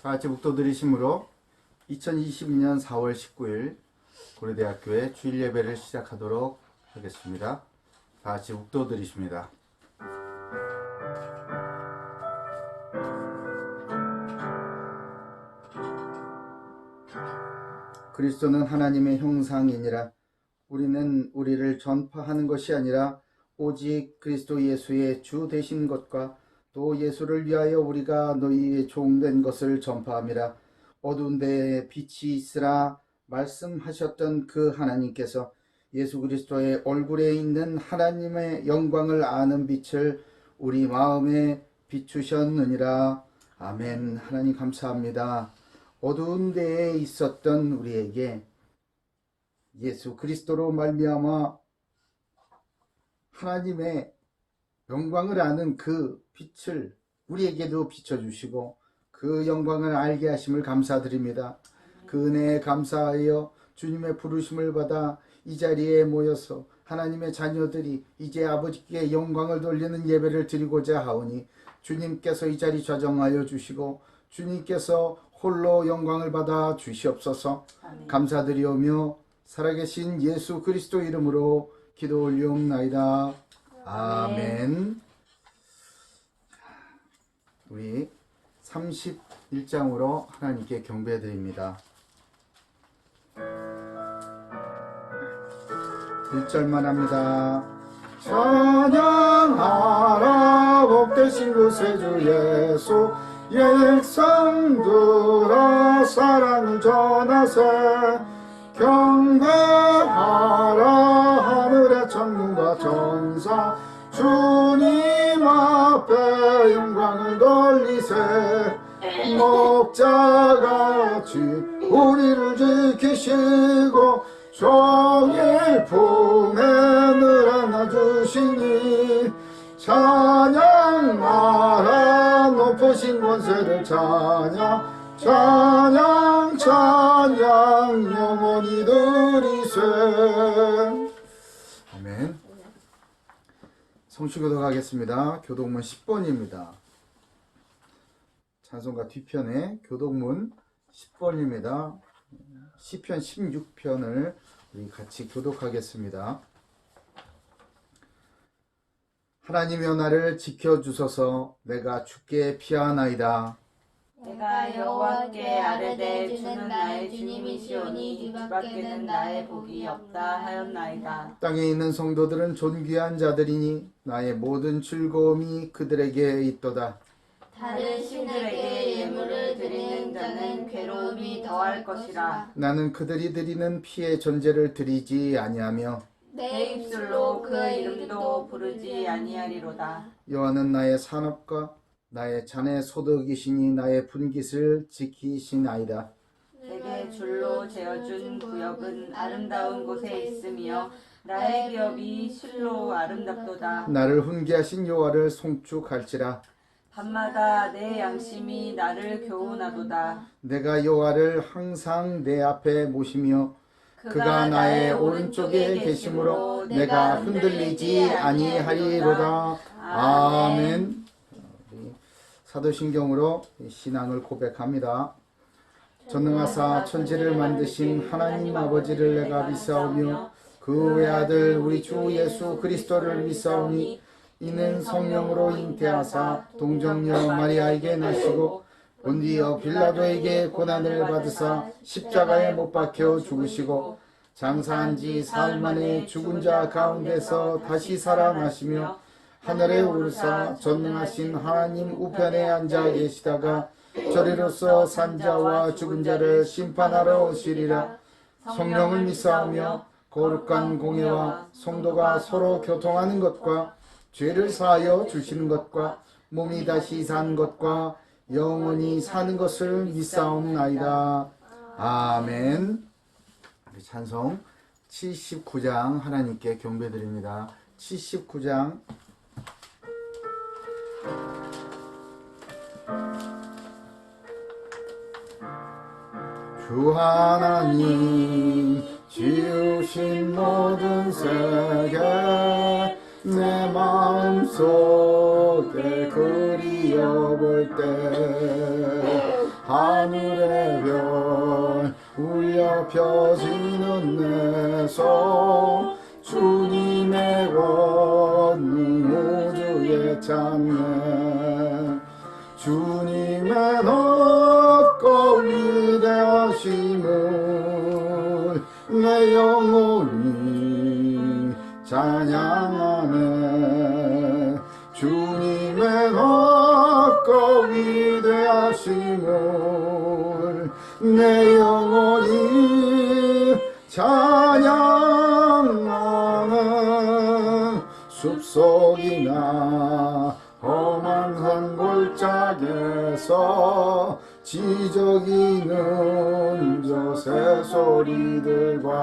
다 같이 묵도드리심으로 2022년 4월 19일 고려대학교의 주일 예배를 시작하도록 하겠습니다. 다 같이 묵도드리십니다. 그리스도는 하나님의 형상이니라. 우리는 우리를 전파하는 것이 아니라 오직 그리스도 예수의 주 되신 것과 또 예수를 위하여 우리가 너희의 종된 것을 전파함이라. 어두운 데에 빛이 있으라 말씀하셨던 그 하나님께서 예수 그리스도의 얼굴에 있는 하나님의 영광을 아는 빛을 우리 마음에 비추셨느니라. 아멘. 하나님 감사합니다. 어두운 데에 있었던 우리에게 예수 그리스도로 말미암아 하나님의 영광을 아는 그 빛을 우리에게도 비춰주시고 그 영광을 알게 하심을 감사드립니다. 그 은혜에 감사하여 주님의 부르심을 받아 이 자리에 모여서 하나님의 자녀들이 이제 아버지께 영광을 돌리는 예배를 드리고자 하오니 주님께서 이 자리 좌정하여 주시고 주님께서 홀로 영광을 받아 주시옵소서. 아멘. 감사드리오며 살아계신 예수 그리스도 이름으로 기도 올리옵나이다. 아멘. 우리 31장으로 하나님께 경배드립니다. 1절만 합니다. 찬양하라 복되신 구세주 예수 백성들아 사랑을 전하세. 경배하라 하늘의 천군과 천사 주님 앞에 영광을 돌리세. 목자같이 우리를 지키시고 종일 품에 늘 안아주시니 찬양하라 높으신 권세를 찬양 찬양 찬양 영원히 드리세. 아멘. 성취교독 하겠습니다. 교독문 10번입니다. 찬송가 뒤편에 교독문 10번입니다. 시편 16편을 우리 같이 교독하겠습니다. 하나님이여 나를 지켜주소서. 내가 주께 피하나이다. 내가 여호와께 아뢰되 주는 나의 주님이시오니 주 밖에는 나의 복이 없다 하였나이다. 땅에 있는 성도들은 존귀한 자들이니 나의 모든 즐거움이 그들에게 있도다. 다른 신들에게 예물을 드리는 자는 괴로움이 더할 것이라. 나는 그들이 드리는 피의 전제를 드리지 아니하며 내 입술로 그 이름도 부르지 아니하리로다. 여호와는 나의 산업과 나의 자네 소득이시니 나의 분깃을 지키시나이다. 내게 줄로 재어준 구역은 아름다운 곳에 있으며 나의 기업이 실로 아름답도다. 나를 훈계하신 여호와를 송축할지라. 밤마다 내 양심이 나를 교훈하도다. 내가 여호와를 항상 내 앞에 모시며 그가 나의 오른쪽에 계심으로 내가 흔들리지 아니하리로다. 아멘. 사도신경으로 신앙을 고백합니다. 전능하사 천지를 만드신 하나님 아버지를 내가 믿사오며 그 외아들 우리 주 예수 그리스도를 믿사오니 이는 성령으로 잉태하사 동정녀 마리아에게 나시고 본디어 빌라도에게 고난을 받으사 십자가에 못 박혀 죽으시고 장사한 지 사흘 만에 죽은 자 가운데서 다시 살아나시며 하늘에 오르사 전능하신 하나님 우편에 앉아 계시다가 저리로서 산자와 죽은 자를 심판하러 오시리라. 성령을 믿사오며 거룩한 공예와 성도가 서로 교통하는 것과 죄를 사하여 주시는 것과 몸이 다시 산 것과 영원히 사는 것을 믿사옵나이다. 아멘. 찬송 79장 하나님께 경배드립니다. 79장 주 하나님 지으신 모든 세계 내 마음속에 그리워볼 때 하늘의 별 울려 펴지는 내 손 주님의 권능 우주에 찬양 주님의 높고 위대하심을 내 영혼이 찬양하네 주님의 높고 위대하심을 내 영혼이 찬양하네 숲속이나 험한 산 골짜기에서 지저귀는 저 새소리들과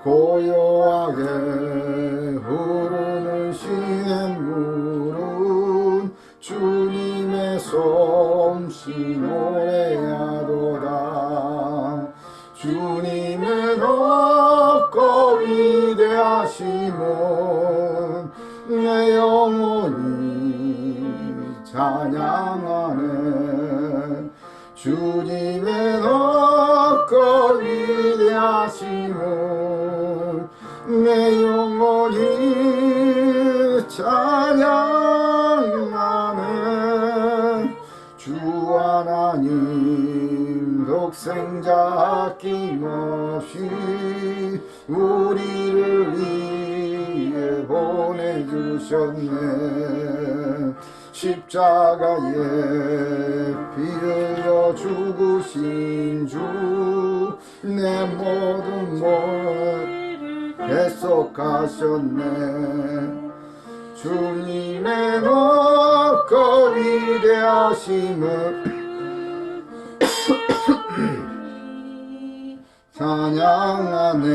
고요하게 흐르는 시냇물은 주님의 솜씨 노래하도다 주님의 높고 위대하심은 내 영혼이 찬양하네 주님의 높고 위대하심을 내 영혼이 찬양하네 주 하나님 독생자 아낌없이 우리를 위해 보내주셨네 십자가에 피 흘려 죽으신 주 내 모든 몸을 배속하셨네 주님의 높고 위대하심을 찬양하네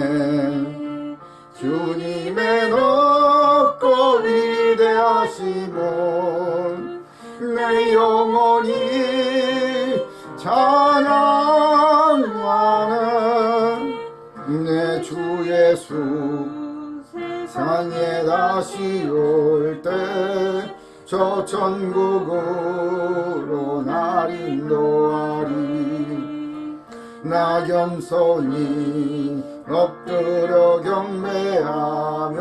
주님의 높고 위대하심을 내 영혼이 찬양하네 내 주 예수 세상에 다시 올 때 저 천국으로 날 인도하리 나 겸손히 엎드려 경배하며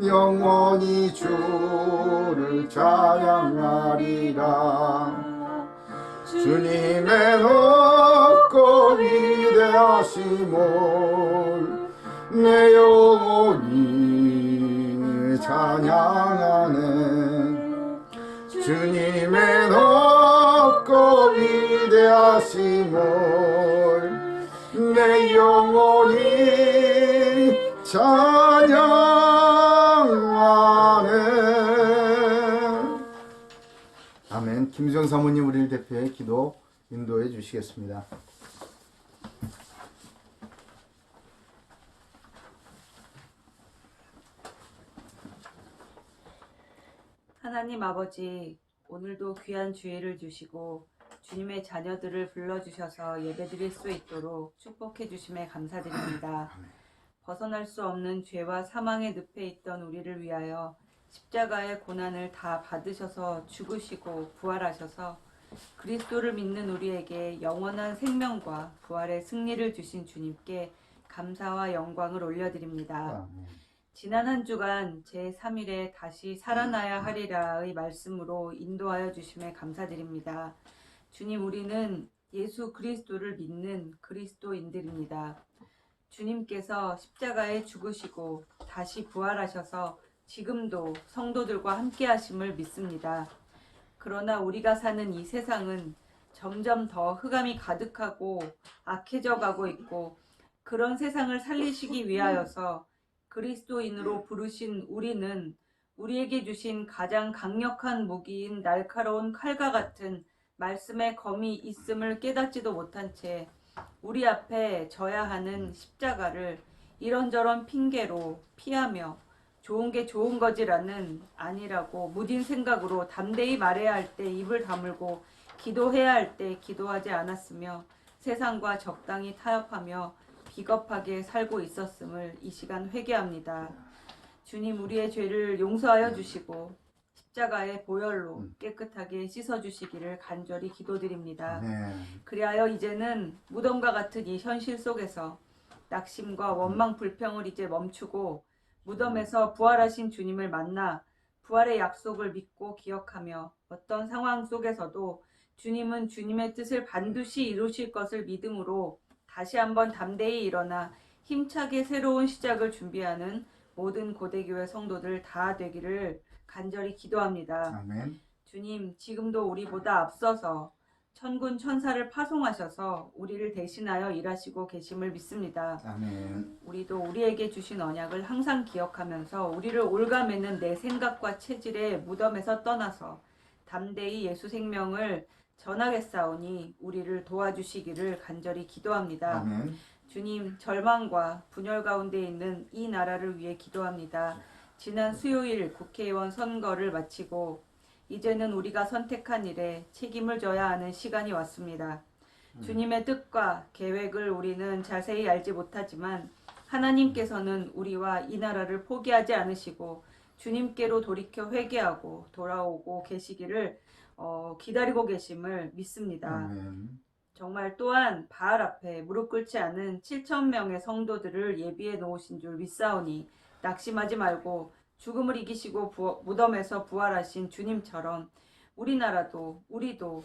영원히 주를 찬양하리라 주님의 높고 위대하심을 내 영혼이 찬양하네 주님의 높고 위대하심을 내 영혼이 찬양하네 아멘. 김수정 사모님 우리를 대표해 기도 인도해 주시겠습니다. 하나님 아버지, 오늘도 귀한 주일을 주시고 주님의 자녀들을 불러주셔서 예배드릴 수 있도록 축복해 주심에 감사드립니다. 벗어날 수 없는 죄와 사망의 늪에 있던 우리를 위하여 십자가의 고난을 다 받으셔서 죽으시고 부활하셔서 그리스도를 믿는 우리에게 영원한 생명과 부활의 승리를 주신 주님께 감사와 영광을 올려드립니다. 지난 한 주간 제3일에 다시 살아나야 하리라의 말씀으로 인도하여 주심에 감사드립니다. 주님, 우리는 예수 그리스도를 믿는 그리스도인들입니다. 주님께서 십자가에 죽으시고 다시 부활하셔서 지금도 성도들과 함께 하심을 믿습니다. 그러나 우리가 사는 이 세상은 점점 더 흑암이 가득하고 악해져 가고 있고 그런 세상을 살리시기 위하여서 그리스도인으로 부르신 우리는 우리에게 주신 가장 강력한 무기인 날카로운 칼과 같은 말씀의 검이 있음을 깨닫지도 못한 채 우리 앞에 져야 하는 십자가를 이런저런 핑계로 피하며 좋은 게 좋은 거지라는 아니라고 무딘 생각으로 담대히 말해야 할 때 입을 다물고 기도해야 할 때 기도하지 않았으며 세상과 적당히 타협하며 비겁하게 살고 있었음을 이 시간 회개합니다. 주님, 우리의 죄를 용서하여 주시고 십자가의 보혈로 깨끗하게 씻어주시기를 간절히 기도드립니다. 아멘. 그리하여 이제는 무덤과 같은 이 현실 속에서 낙심과 원망, 불평을 이제 멈추고 무덤에서 부활하신 주님을 만나 부활의 약속을 믿고 기억하며 어떤 상황 속에서도 주님은 주님의 뜻을 반드시 이루실 것을 믿음으로 다시 한번 담대히 일어나 힘차게 새로운 시작을 준비하는 모든 고대교회 성도들 다 되기를 간절히 기도합니다. 아멘. 주님, 지금도 우리보다 앞서서 천군 천사를 파송하셔서 우리를 대신하여 일하시고 계심을 믿습니다. 아멘. 우리도 우리에게 주신 언약을 항상 기억하면서 우리를 올가매는 내 생각과 체질의 무덤에서 떠나서 담대히 예수 생명을 전하겠사오니 우리를 도와주시기를 간절히 기도합니다. 아멘. 주님, 절망과 분열 가운데 있는 이 나라를 위해 기도합니다. 지난 수요일 국회의원 선거를 마치고 이제는 우리가 선택한 일에 책임을 져야 하는 시간이 왔습니다. 주님의 뜻과 계획을 우리는 자세히 알지 못하지만 하나님께서는 우리와 이 나라를 포기하지 않으시고 주님께로 돌이켜 회개하고 돌아오고 계시기를 기다리고 계심을 믿습니다. 아멘. 정말 또한 바알 앞에 무릎 꿇지 않은 7,000명의 성도들을 예비해 놓으신 줄 믿사오니 낙심하지 말고 죽음을 이기시고 무덤에서 부활하신 주님처럼 우리나라도 우리도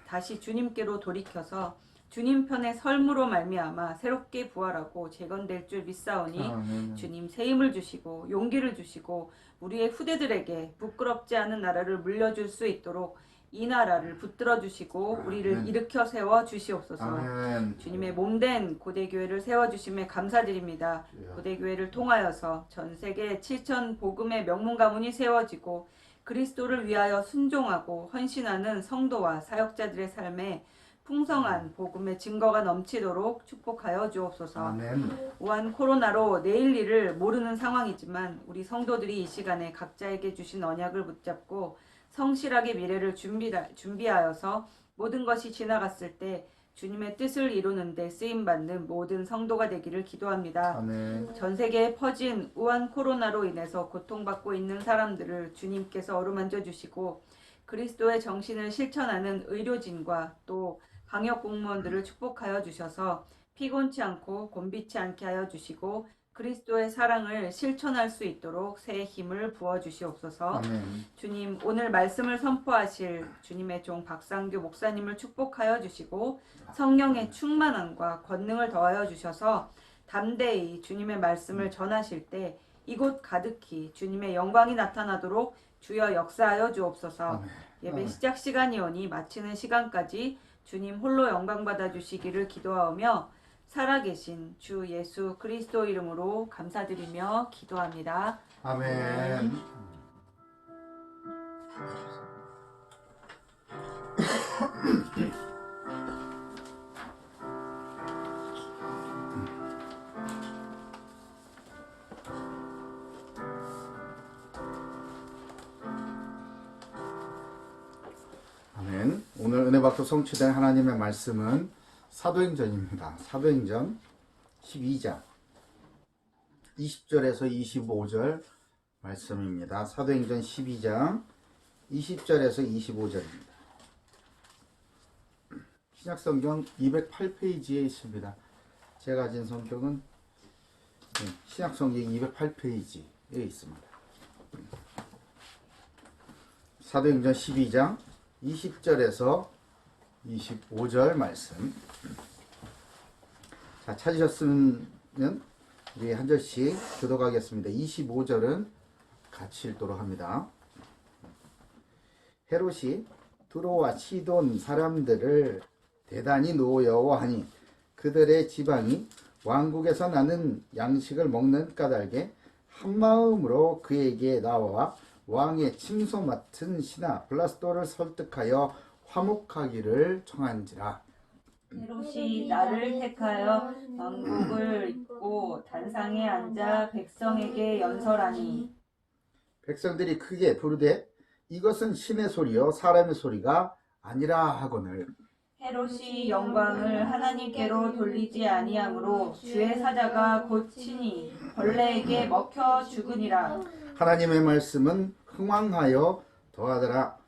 다시 주님께로 돌이켜서 주님 편의 설무로 말미암아 새롭게 부활하고 재건될 줄 믿사오니 아멘. 주님 새 힘을 주시고 용기를 주시고 우리의 후대들에게 부끄럽지 않은 나라를 물려줄 수 있도록 이 나라를 붙들어 주시고 우리를 일으켜 세워 주시옵소서. 아멘. 주님의 몸된 고대교회를 세워주심에 감사드립니다. 고대교회를 통하여서 전 세계 7천 복음의 명문 가문이 세워지고 그리스도를 위하여 순종하고 헌신하는 성도와 사역자들의 삶에 풍성한 복음의 증거가 넘치도록 축복하여 주옵소서. 아멘. 우한 코로나로 내일 일을 모르는 상황이지만 우리 성도들이 이 시간에 각자에게 주신 언약을 붙잡고 성실하게 미래를 준비하여서 모든 것이 지나갔을 때 주님의 뜻을 이루는 데 쓰임받는 모든 성도가 되기를 기도합니다. 아멘. 전 세계에 퍼진 우한 코로나로 인해서 고통받고 있는 사람들을 주님께서 어루만져 주시고 그리스도의 정신을 실천하는 의료진과 또 방역 공무원들을 축복하여 주셔서 피곤치 않고 곤비치 않게 하여 주시고 그리스도의 사랑을 실천할 수 있도록 새 힘을 부어 주시옵소서. 아멘. 주님, 오늘 말씀을 선포하실 주님의 종 박상규 목사님을 축복하여 주시고 성령의 충만함과 권능을 더하여 주셔서 담대히 주님의 말씀을 전하실 때 이곳 가득히 주님의 영광이 나타나도록 주여 역사하여 주옵소서. 아멘. 예배 시작 시간이오니 마치는 시간까지 주님 홀로 영광 받아 주시기를 기도하오며 살아계신 주 예수 그리스도 이름으로 감사드리며 기도합니다. 아멘. 아멘. 오늘 은혜 받고 성취된 하나님의 말씀은 사도행전입니다. 사도행전 12장 20절에서 25절 말씀입니다. 사도행전 12장 20절에서 25절입니다. 신약성경 208페이지에 있습니다. 제가 가진 성경은 신약성경 208페이지에 있습니다. 사도행전 12장 20절에서 25절 말씀. 자, 찾으셨으면 우리 한 절씩 교독하겠습니다. 25절은 같이 읽도록 합니다. 헤롯이 두로와 시돈 사람들을 대단히 노여워하니 그들의 지방이 왕국에서 나는 양식을 먹는 까닭에 한마음으로 그에게 나와 왕의 침소 맡은 신하 블라스도를 설득하여 화목하기를 청한지라. 헤롯이 나를 택하여 왕국을 입고 단상에 앉아 백성에게 연설하니 백성들이 크게 부르되 이것은 신의 소리요 사람의 소리가 아니라 하거늘. 헤롯이 영광을 하나님께로 돌리지 아니하므로 주의 사자가 곧 친히 벌레에게 먹혀 죽으니라. 하나님의 말씀은 흥왕하여 더하더라.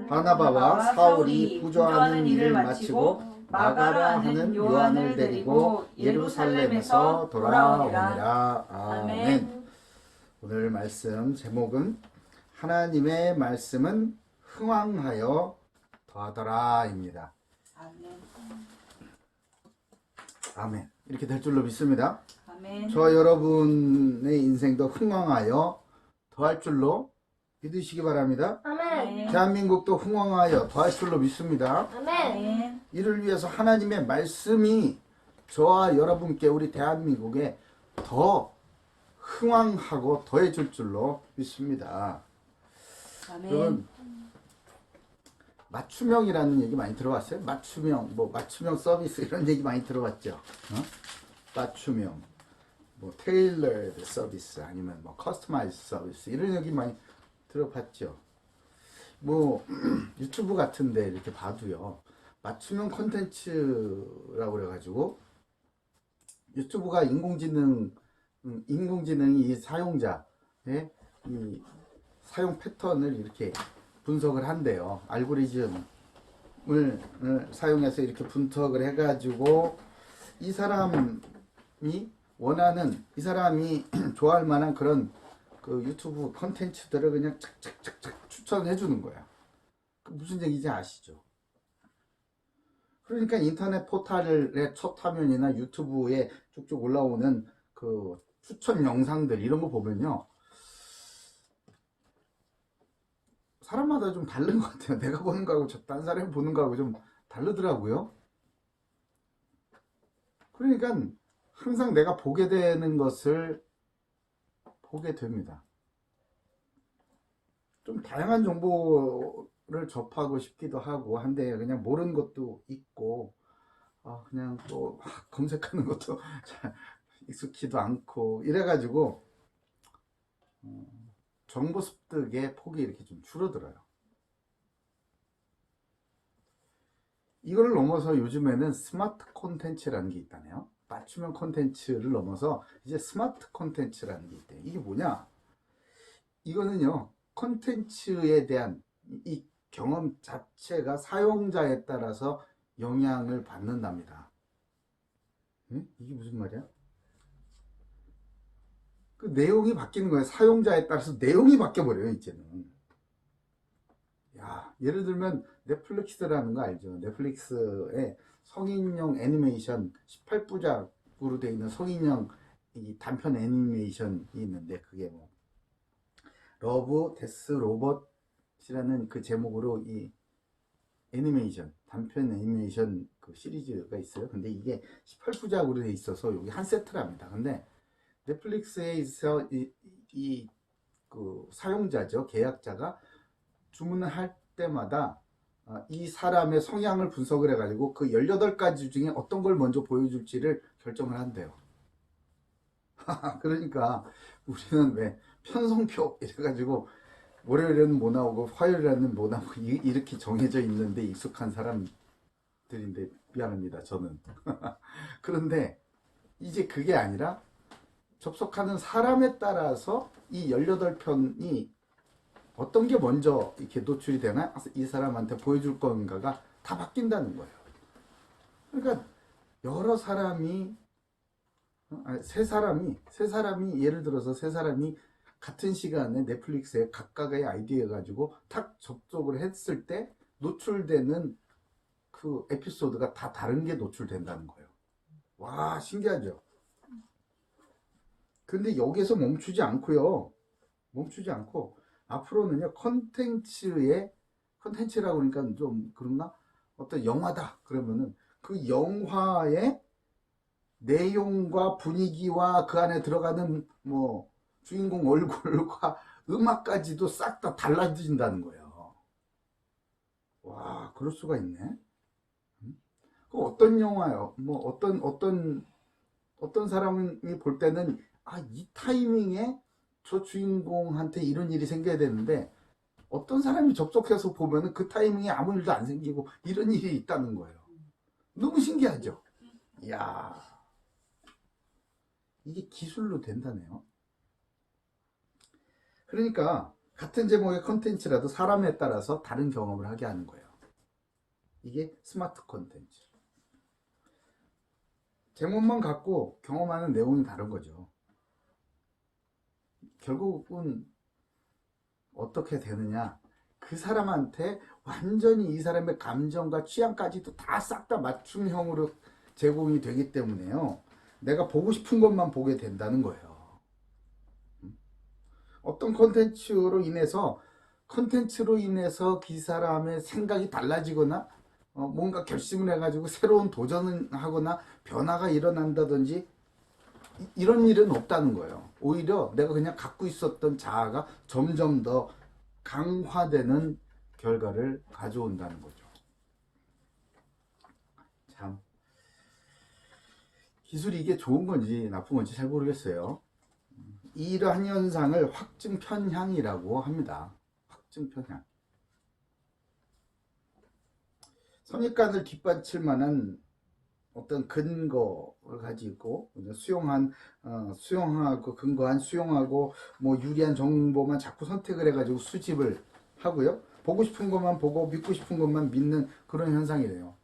바나바와 사울이 부조하는 일을 마치고 마가라 하는 요한을 데리고 예루살렘에서 돌아오니라. 아멘. 오늘 말씀 제목은 하나님의 말씀은 흥왕하여 더하더라입니다. 아멘. 아멘. 이렇게 될 줄로 믿습니다. 아멘. 저와 여러분의 인생도 흥왕하여 더할 줄로 믿으시기 바랍니다. 아멘. 대한민국도 흥왕하여 더할 줄로 믿습니다. 아멘. 아멘. 이를 위해서 하나님의 말씀이 저와 여러분께 우리 대한민국에 더 흥왕하고 더해질 줄로 믿습니다. 아멘. 여러분, 맞춤형이라는 얘기 많이 들어봤어요? 맞춤형, 맞춤형 서비스 이런 얘기 많이 들어봤죠? 맞춤형, 테일러드 서비스 아니면 커스터마이즈 서비스 이런 얘기 많이 들어봤죠? 유튜브 같은데 이렇게 봐도요, 맞춤형 콘텐츠라고 그래가지고 유튜브가 인공지능이 이 사용자의 이 사용 패턴을 이렇게 분석을 한대요. 알고리즘을 사용해서 이렇게 분석을 해가지고 이 사람이 원하는, 이 사람이 좋아할 만한 그런 그 유튜브 콘텐츠들을 그냥 착착착착 추천해 주는 거야. 그 무슨 얘기인지 아시죠? 그러니까 인터넷 포털의 첫 화면이나 유튜브에 쭉쭉 올라오는 그 추천 영상들 이런 거 보면요, 사람마다 좀 다른 것 같아요. 내가 보는 거하고 딴 사람이 보는 거하고 좀 다르더라고요. 그러니까 항상 내가 보게 되는 것을 보게 됩니다. 좀 다양한 정보를 접하고 싶기도 하고 한데 그냥 모르는 것도 있고 그냥 또 검색하는 것도 잘 익숙지도 않고 이래가지고 정보 습득의 폭이 이렇게 좀 줄어들어요. 이걸 넘어서 요즘에는 스마트 콘텐츠라는 게 있다네요. 맞춤형 콘텐츠를 넘어서 이제 스마트 콘텐츠라는 게 있대요. 이게 뭐냐? 이거는요, 콘텐츠에 대한 이 경험 자체가 사용자에 따라서 영향을 받는답니다. 응? 이게 무슨 말이야? 그 내용이 바뀌는 거예요. 사용자에 따라서 내용이 바뀌어버려요, 이제는. 예를 들면 넷플릭스라는 거 알죠? 넷플릭스에 성인용 애니메이션 18부작으로 되어 있는 성인용 이 단편 애니메이션이 있는데 그게 러브 데스 로봇이라는 그 제목으로 이 애니메이션 단편 애니메이션 그 시리즈가 있어요. 근데 이게 18부작으로 되어 있어서 여기 한 세트랍니다. 근데 넷플릭스에서 그 사용자죠, 계약자가 주문을 할 때마다 이 사람의 성향을 분석을 해가지고 그 18가지 중에 어떤 걸 먼저 보여줄지를 결정을 한대요. 그러니까 우리는 왜 편성표 이래가지고 월요일에는 뭐 나오고 화요일에는 뭐 나오고 이렇게 정해져 있는데 익숙한 사람들인데 미안합니다, 저는. 그런데 이제 그게 아니라 접속하는 사람에 따라서 이 18편이 어떤 게 먼저 이렇게 노출이 되나 이 사람한테 보여줄 건가가 다 바뀐다는 거예요. 그러니까 여러 사람이 세 사람이 예를 들어서 세 사람이 같은 시간에 넷플릭스에 각각의 아이디어 가지고 탁 접속을 했을 때 노출되는 그 에피소드가 다 다른 게 노출된다는 거예요. 와, 신기하죠? 근데 여기서 멈추지 않고 앞으로는요, 컨텐츠라고 그러니까 좀 그런가? 어떤 영화다 그러면은 그 영화의 내용과 분위기와 그 안에 들어가는 주인공 얼굴과 음악까지도 싹 다 달라진다는 거예요. 와, 그럴 수가 있네. 그 어떤 영화요? 어떤 사람이 볼 때는 이 타이밍에 저 주인공한테 이런 일이 생겨야 되는데 어떤 사람이 접속해서 보면은 그 타이밍에 아무 일도 안 생기고 이런 일이 있다는 거예요. 너무 신기하죠? 이야, 이게 기술로 된다네요. 그러니까 같은 제목의 컨텐츠라도 사람에 따라서 다른 경험을 하게 하는 거예요. 이게 스마트 컨텐츠. 제목만 갖고 경험하는 내용이 다른 거죠. 결국은 어떻게 되느냐, 그 사람한테 완전히 이 사람의 감정과 취향까지도 다 싹 다 맞춤형으로 제공이 되기 때문에요, 내가 보고 싶은 것만 보게 된다는 거예요. 어떤 컨텐츠로 인해서 그 사람의 생각이 달라지거나 뭔가 결심을 해가지고 새로운 도전을 하거나 변화가 일어난다든지 이런 일은 없다는 거예요. 오히려 내가 그냥 갖고 있었던 자아가 점점 더 강화되는 결과를 가져온다는 거죠. 참, 기술이 이게 좋은 건지 나쁜 건지 잘 모르겠어요. 이러한 현상을 확증 편향이라고 합니다. 확증 편향. 선입관을 뒷받칠 만한 어떤 근거를 가지고 수용하고 근거한 수용하고 뭐 유리한 정보만 자꾸 선택을 해가지고 수집을 하고요. 보고 싶은 것만 보고 믿고 싶은 것만 믿는 그런 현상이래요.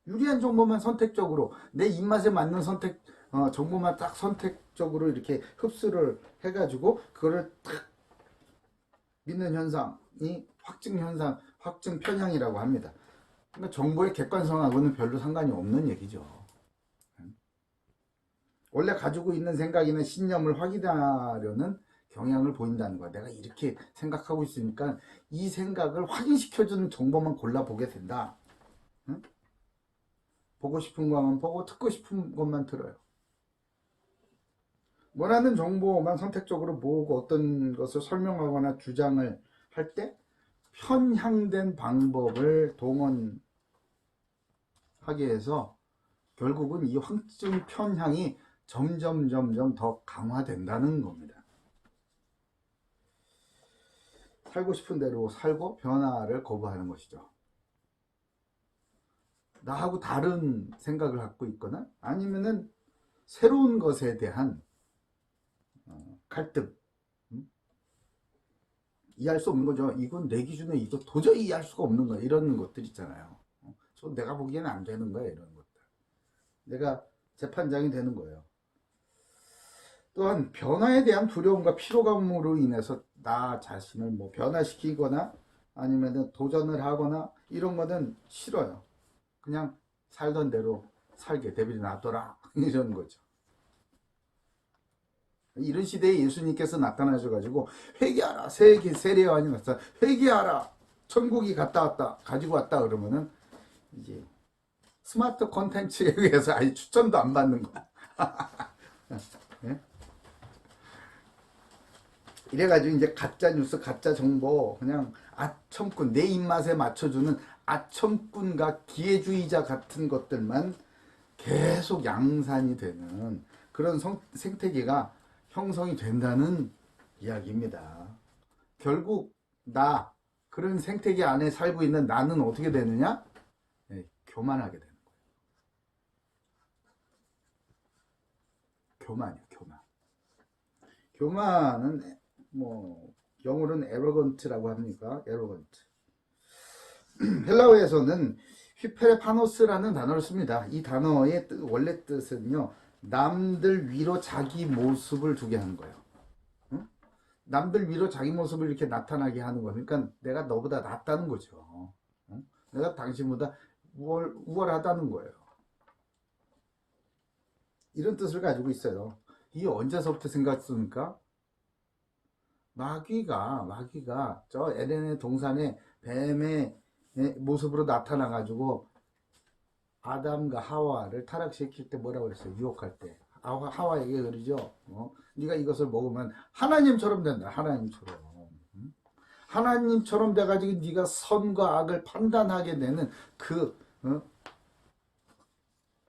유리한 정보만 선택적으로 내 입맛에 맞는 정보만 딱 선택적으로 이렇게 흡수를 해가지고 그거를 딱 믿는 현상이 확증 편향이라고 합니다. 그러니까 정보의 객관성하고는 별로 상관이 없는 얘기죠. 원래 가지고 있는 생각이나 신념을 확인하려는 경향을 보인다는 거야. 내가 이렇게 생각하고 있으니까 이 생각을 확인시켜주는 정보만 골라보게 된다. 응? 보고 싶은 것만 보고 듣고 싶은 것만 들어요. 원하는 정보만 선택적으로 모으고 어떤 것을 설명하거나 주장을 할 때 편향된 방법을 동원하게 해서 결국은 이 확증 편향이 점점 더 강화된다는 겁니다. 살고 싶은 대로 살고 변화를 거부하는 것이죠. 나하고 다른 생각을 갖고 있거나 아니면은 새로운 것에 대한 갈등, 이해할 수 없는 거죠. 이건 내 기준에 이거 도저히 이해할 수가 없는 거야. 이런 것들 있잖아요. 저 내가 보기에는 안 되는 거야. 이런 것들. 내가 재판장이 되는 거예요. 또한 변화에 대한 두려움과 피로감으로 인해서 나 자신을 뭐 변화시키거나 아니면 도전을 하거나 이런 거는 싫어요. 그냥 살던 대로 살게 대비리 놔둬라 이런 거죠. 이런 시대에 예수님께서 나타나셔가지고 회개하라, 세례요한이 나타나 회개하라, 천국이 갔다 왔다 가지고 왔다 그러면은 이제 스마트 콘텐츠에 의해서 아예 추천도 안 받는 거야. 네? 이래가지고 이제 가짜 뉴스, 가짜 정보 그냥 아첨꾼, 내 입맛에 맞춰주는 아첨꾼과 기회주의자 같은 것들만 계속 양산이 되는 그런 생태계가 형성이 된다는 이야기입니다. 결국 그런 생태계 안에 살고 있는 나는 어떻게 되느냐? 네, 교만하게 되는 거예요. 교만이요, 교만. 교만은 뭐 영어로는 arrogant라고 합니까? arrogant. 헬라어에서는 휘페레파노스라는 단어를 씁니다. 이 단어의 원래 뜻은요, 남들 위로 자기 모습을 두게 하는 거예요. 응? 남들 위로 자기 모습을 이렇게 나타나게 하는 거예요. 그러니까 내가 너보다 낫다는 거죠. 응? 내가 당신보다 우월하다는 거예요. 이런 뜻을 가지고 있어요. 이게 언제서부터 생겼습니까? 마귀가 저 에덴의 동산에 뱀의 모습으로 나타나가지고 아담과 하와를 타락시킬 때 뭐라고 했어요? 유혹할 때 하와에게 그러죠. 네가 이것을 먹으면 하나님처럼 된다. 하나님처럼 돼가지고 네가 선과 악을 판단하게 되는 그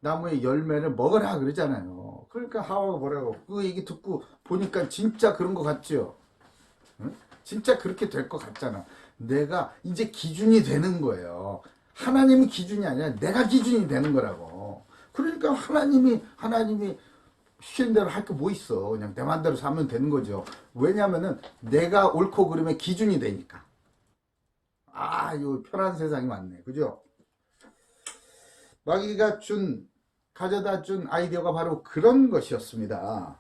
나무의 열매를 먹어라 그러잖아요. 그러니까 하와가 뭐라고 그 얘기 듣고 보니까 진짜 그런 것 같죠. 진짜 그렇게 될 것 같잖아. 내가 이제 기준이 되는 거예요. 하나님이 기준이 아니라 내가 기준이 되는 거라고. 그러니까 하나님이 시키는 대로 할 게 뭐 있어. 그냥 내 맘대로 사면 되는 거죠. 왜냐면은 내가 옳고 그름의 기준이 되니까. 아, 이 편한 세상이 많네. 그죠? 마귀가 가져다 준 아이디어가 바로 그런 것이었습니다.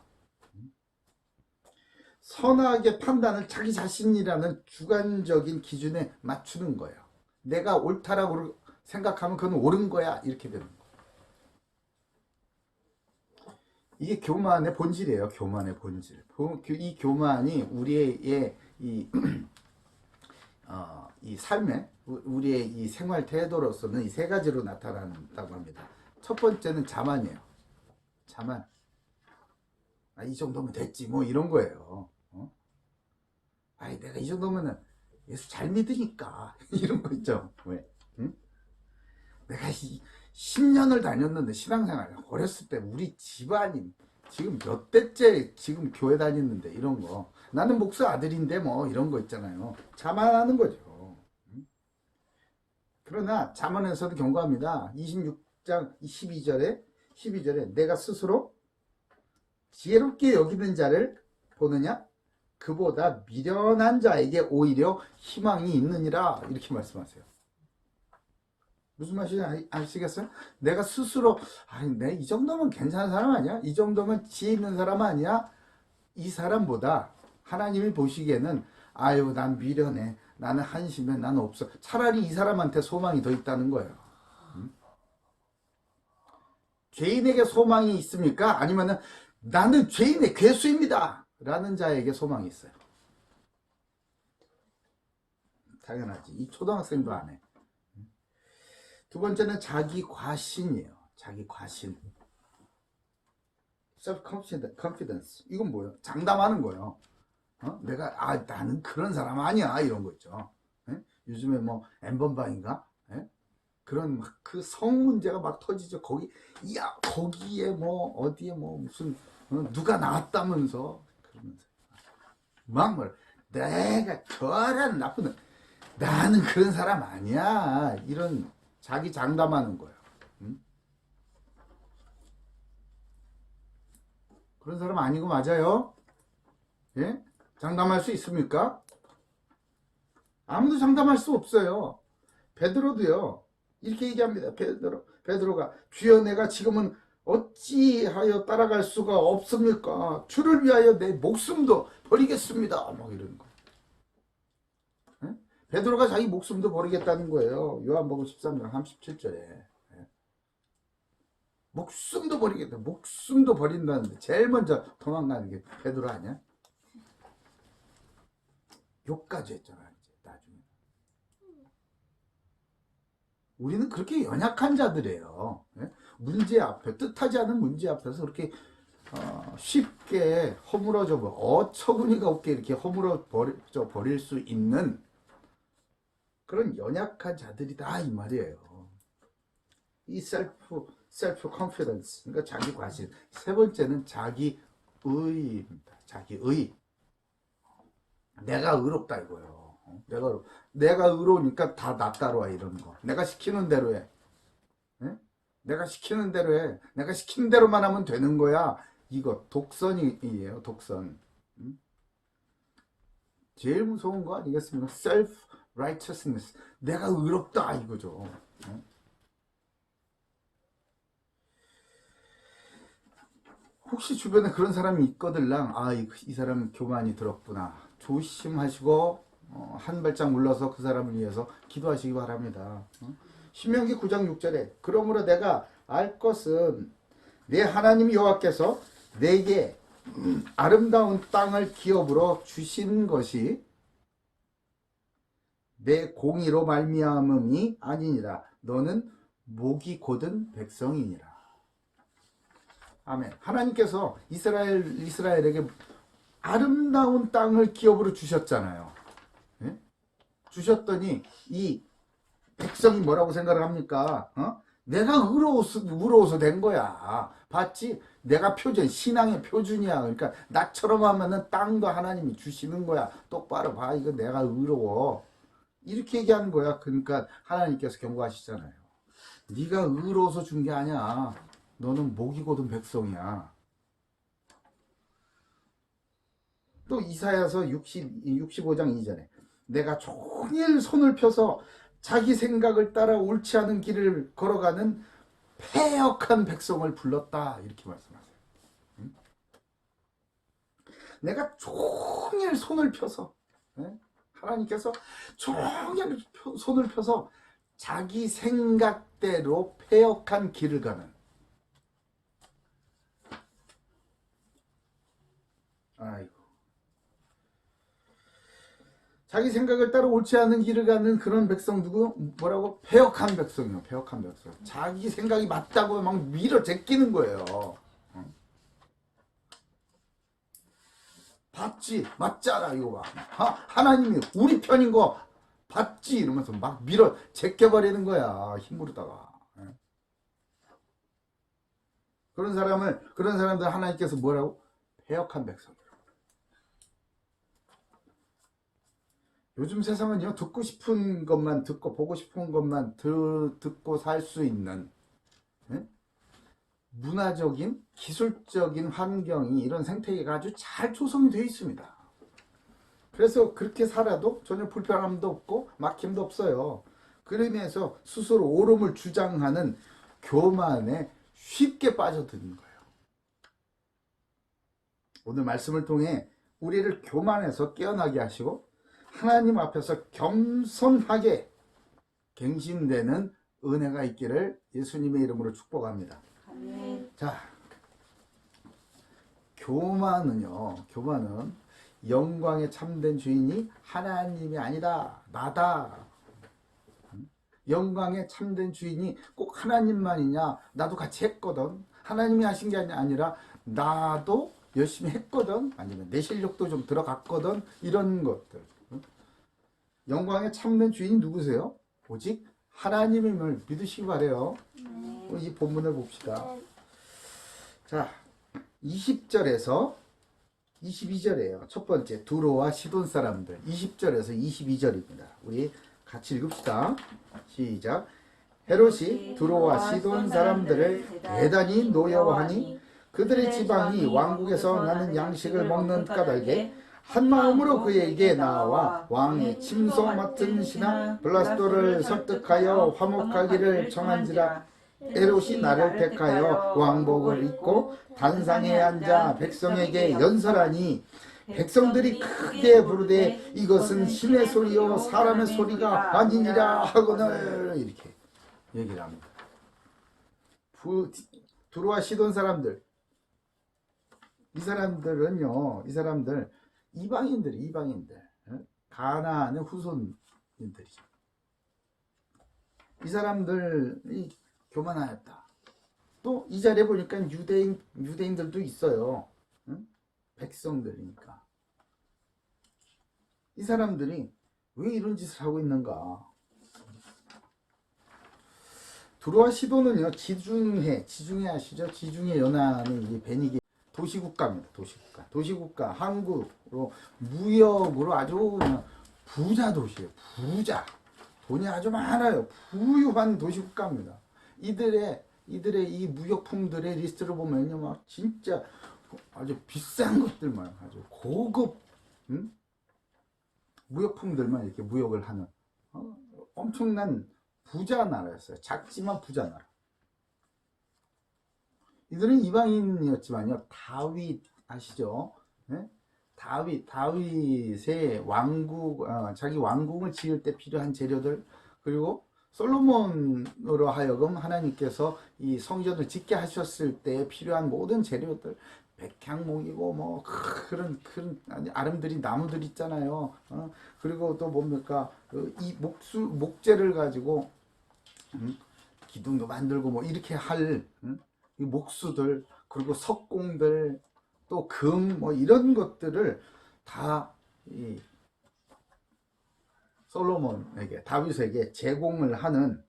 선악의 판단을 자기 자신이라는 주관적인 기준에 맞추는 거예요. 내가 옳다라고 생각하면 그건 옳은 거야. 이렇게 되는 거예요. 이게 교만의 본질이에요. 교만의 본질. 이 교만이 우리의 이 삶에, 우리의 이 생활 태도로서는 이 세 가지로 나타난다고 합니다. 첫 번째는 자만이에요. 자만. 아, 이 정도면 됐지. 뭐 이런 거예요. 아이, 내가 이 정도면은 예수 잘 믿으니까. 이런 거 있죠. 왜? 응? 내가 10년을 다녔는데 신앙생활 어렸을 때 우리 집안이 지금 몇 대째 지금 교회 다녔는데 이런 거. 나는 목사 아들인데 뭐 이런 거 있잖아요. 자만하는 거죠. 그러나 잠언에서도 경고합니다. 26장 12절에 내가 스스로 지혜롭게 여기는 자를 보느냐? 그보다 미련한 자에게 오히려 희망이 있느니라. 이렇게 말씀하세요. 무슨 말인지 아시겠어요? 내가 스스로 아니 내 이 정도면 괜찮은 사람 아니야? 이 정도면 지혜 있는 사람 아니야? 이 사람보다 하나님이 보시기에는 아유 난 미련해. 나는 한심해. 나는 없어. 차라리 이 사람한테 소망이 더 있다는 거예요. 죄인에게 소망이 있습니까? 아니면은 나는 죄인의 괴수입니다. 라는 자에게 소망이 있어요. 당연하지. 이 초등학생도 안 해. 두 번째는 자기 과신이에요. 자기 과신. self-confidence. 이건 뭐예요? 장담하는 거예요. 나는 그런 사람 아니야. 이런 거 있죠. 예? 요즘에 뭐, 엠번방인가? 예? 그런 막 그 성 문제가 막 터지죠. 거기에 뭐, 어디에 뭐, 무슨, 누가 나왔다면서. 그러면서. 내가 저런 나쁜, 나는 그런 사람 아니야. 이런 자기 장담하는 거예요. 응? 그런 사람 아니고 맞아요? 예? 장담할 수 있습니까? 아무도 장담할 수 없어요. 베드로도요. 이렇게 얘기합니다. 베드로가 주여 내가 지금은 어찌하여 따라갈 수가 없습니까? 주를 위하여 내 목숨도 버리겠습니다. 막 이러는 거. 예? 베드로가 자기 목숨도 버리겠다는 거예요. 요한복음 13장 37절에. 목숨도 버리겠다. 목숨도 버린다는데 제일 먼저 도망가는 게 베드로 아니야? 욕까지 했잖아. 이제 나중에. 우리는 그렇게 연약한 자들이에요. 문제 앞에 뜻하지 않은 문제 앞에서 그렇게 쉽게 허물어져 어처구니가 없게 이렇게 허물어 버릴 수 있는 그런 연약한 자들이다 이 말이에요. 이 셀프 컨피던스, 그러니까 자기 과신. 세 번째는 자기 의입니다. 자기 의. 내가 의롭다 이거예요. 내가 의로우니까 다 나 따라와 이런 거. 내가 시키는 대로 해. 네? 내가 시키는 대로 해. 내가 시키는 대로만 하면 되는 거야. 이거 독선이에요. 독선. 제일 무서운 거 아니겠습니까? self righteousness. 내가 의롭다 이거죠. 혹시 주변에 그런 사람이 있거들랑 이 사람 교만이 들었구나. 조심하시고 한 발짝 물러서 그 사람을 위해서 기도하시기 바랍니다. 신명기 9장 6절에 그러므로 내가 알 것은 내 하나님 여호와께서 내게 아름다운 땅을 기업으로 주신 것이 내 공의로 말미암음이 아니니라. 너는 목이 곧은 백성이니라. 아멘. 하나님께서 이스라엘에게 아름다운 땅을 기업으로 주셨잖아요. 예? 주셨더니 이 백성이 뭐라고 생각을 합니까? 내가 의로워서 된 거야. 봤지? 내가 신앙의 표준이야. 그러니까 나처럼 하면은 땅도 하나님이 주시는 거야. 똑바로 봐. 이거 내가 의로워. 이렇게 얘기하는 거야. 그러니까 하나님께서 경고하시잖아요. 네가 의로워서 준 게 아니야. 너는 목이 곧은 백성이야. 또 이사야서 65장 이전에 내가 종일 손을 펴서 자기 생각을 따라 옳지 않은 길을 걸어가는 패역한 백성을 불렀다 이렇게 말씀하세요. 내가 종일 손을 펴서 하나님께서 종일 손을 펴서 자기 생각대로 패역한 길을 가는 자기 생각을 따라 옳지 않은 길을 가는 그런 백성 누구? 뭐라고? 패역한 백성이요. 패역한 백성. 자기 생각이 맞다고 막 밀어 제끼는 거예요. 봤지? 맞잖아 이거 봐. 하나님이 우리 편인 거 봤지? 이러면서 막 밀어 제껴버리는 거야. 힘으로다가. 그런 사람들 하나님께서 뭐라고? 패역한 백성. 요즘 세상은요, 듣고 싶은 것만 듣고 보고 싶은 것만 듣고 살 수 있는 문화적인 기술적인 환경이 이런 생태계가 아주 잘 조성이 되어 있습니다. 그래서 그렇게 살아도 전혀 불편함도 없고 막힘도 없어요. 그러면서 스스로 옳음을 주장하는 교만에 쉽게 빠져드는 거예요. 오늘 말씀을 통해 우리를 교만에서 깨어나게 하시고 하나님 앞에서 겸손하게 갱신되는 은혜가 있기를 예수님의 이름으로 축복합니다. 아멘. 자, 교만은 영광의 참된 주인이 하나님이 아니다, 나다. 영광의 참된 주인이 꼭 하나님만이냐, 나도 같이 했거든. 하나님이 하신 게 아니라 나도 열심히 했거든. 아니면 내 실력도 좀 들어갔거든. 이런 것들. 영광의 참된 주인이 누구세요? 오직 하나님임을 믿으시기 바래요. 이 본문을 봅시다. 자, 20절에서 22절이에요. 첫 번째, 두로와 시돈 사람들. 20절에서 22절입니다. 우리 같이 읽읍시다. 시작. 헤롯이 두로와 시돈 사람들을 대단히 노여워하니 그들의 지방이 왕국에서 나는 양식을 먹는 까닭에 한 마음으로 그에게 나와 왕의 침소 맡은 신하 블라스도를 설득하여 화목하기를 청한지라. 헤롯이 나를 택하여 왕복을 입고 단상에 앉아 백성에게 연설하니 백성들이 크게 부르되 이것은 신의 소리요 사람의 소리가 아니니라 하거늘. 이렇게 얘기를 합니다. 두로와 시돈 사람들, 이 사람들 이방인들, 가나안의 후손인들이죠. 이 사람들이 교만하였다. 또 이 자리에 보니까 유대인들도 있어요. 백성들이니까. 이 사람들이 왜 이런 짓을 하고 있는가? 두로와 시돈은요, 지중해 아시죠? 지중해 연안의 이 베니게 도시국가입니다. 도시국가. 한국으로 무역으로 아주 그냥 부자 도시예요. 부자. 돈이 아주 많아요. 부유한 도시국가입니다. 이들의 이 무역품들의 리스트를 보면요, 막 진짜 아주 비싼 것들만, 아주 고급 무역품들만 이렇게 무역을 하는 엄청난 부자 나라였어요. 작지만 부자 나라. 이들은 이방인이었지만요, 다윗 아시죠? 네? 다윗의 왕국, 자기 왕국을 지을 때 필요한 재료들, 그리고 솔로몬으로 하여금 하나님께서 이 성전을 짓게 하셨을 때 필요한 모든 재료들, 백향목이고 뭐 그런 아름드린 나무들 있잖아요. 그리고 또 뭡니까, 이 목재를 가지고 기둥도 만들고 뭐 이렇게 할 이 목수들, 그리고 석공들, 또 금 뭐 이런 것들을 다 이 솔로몬에게, 다윗에게 제공을 하는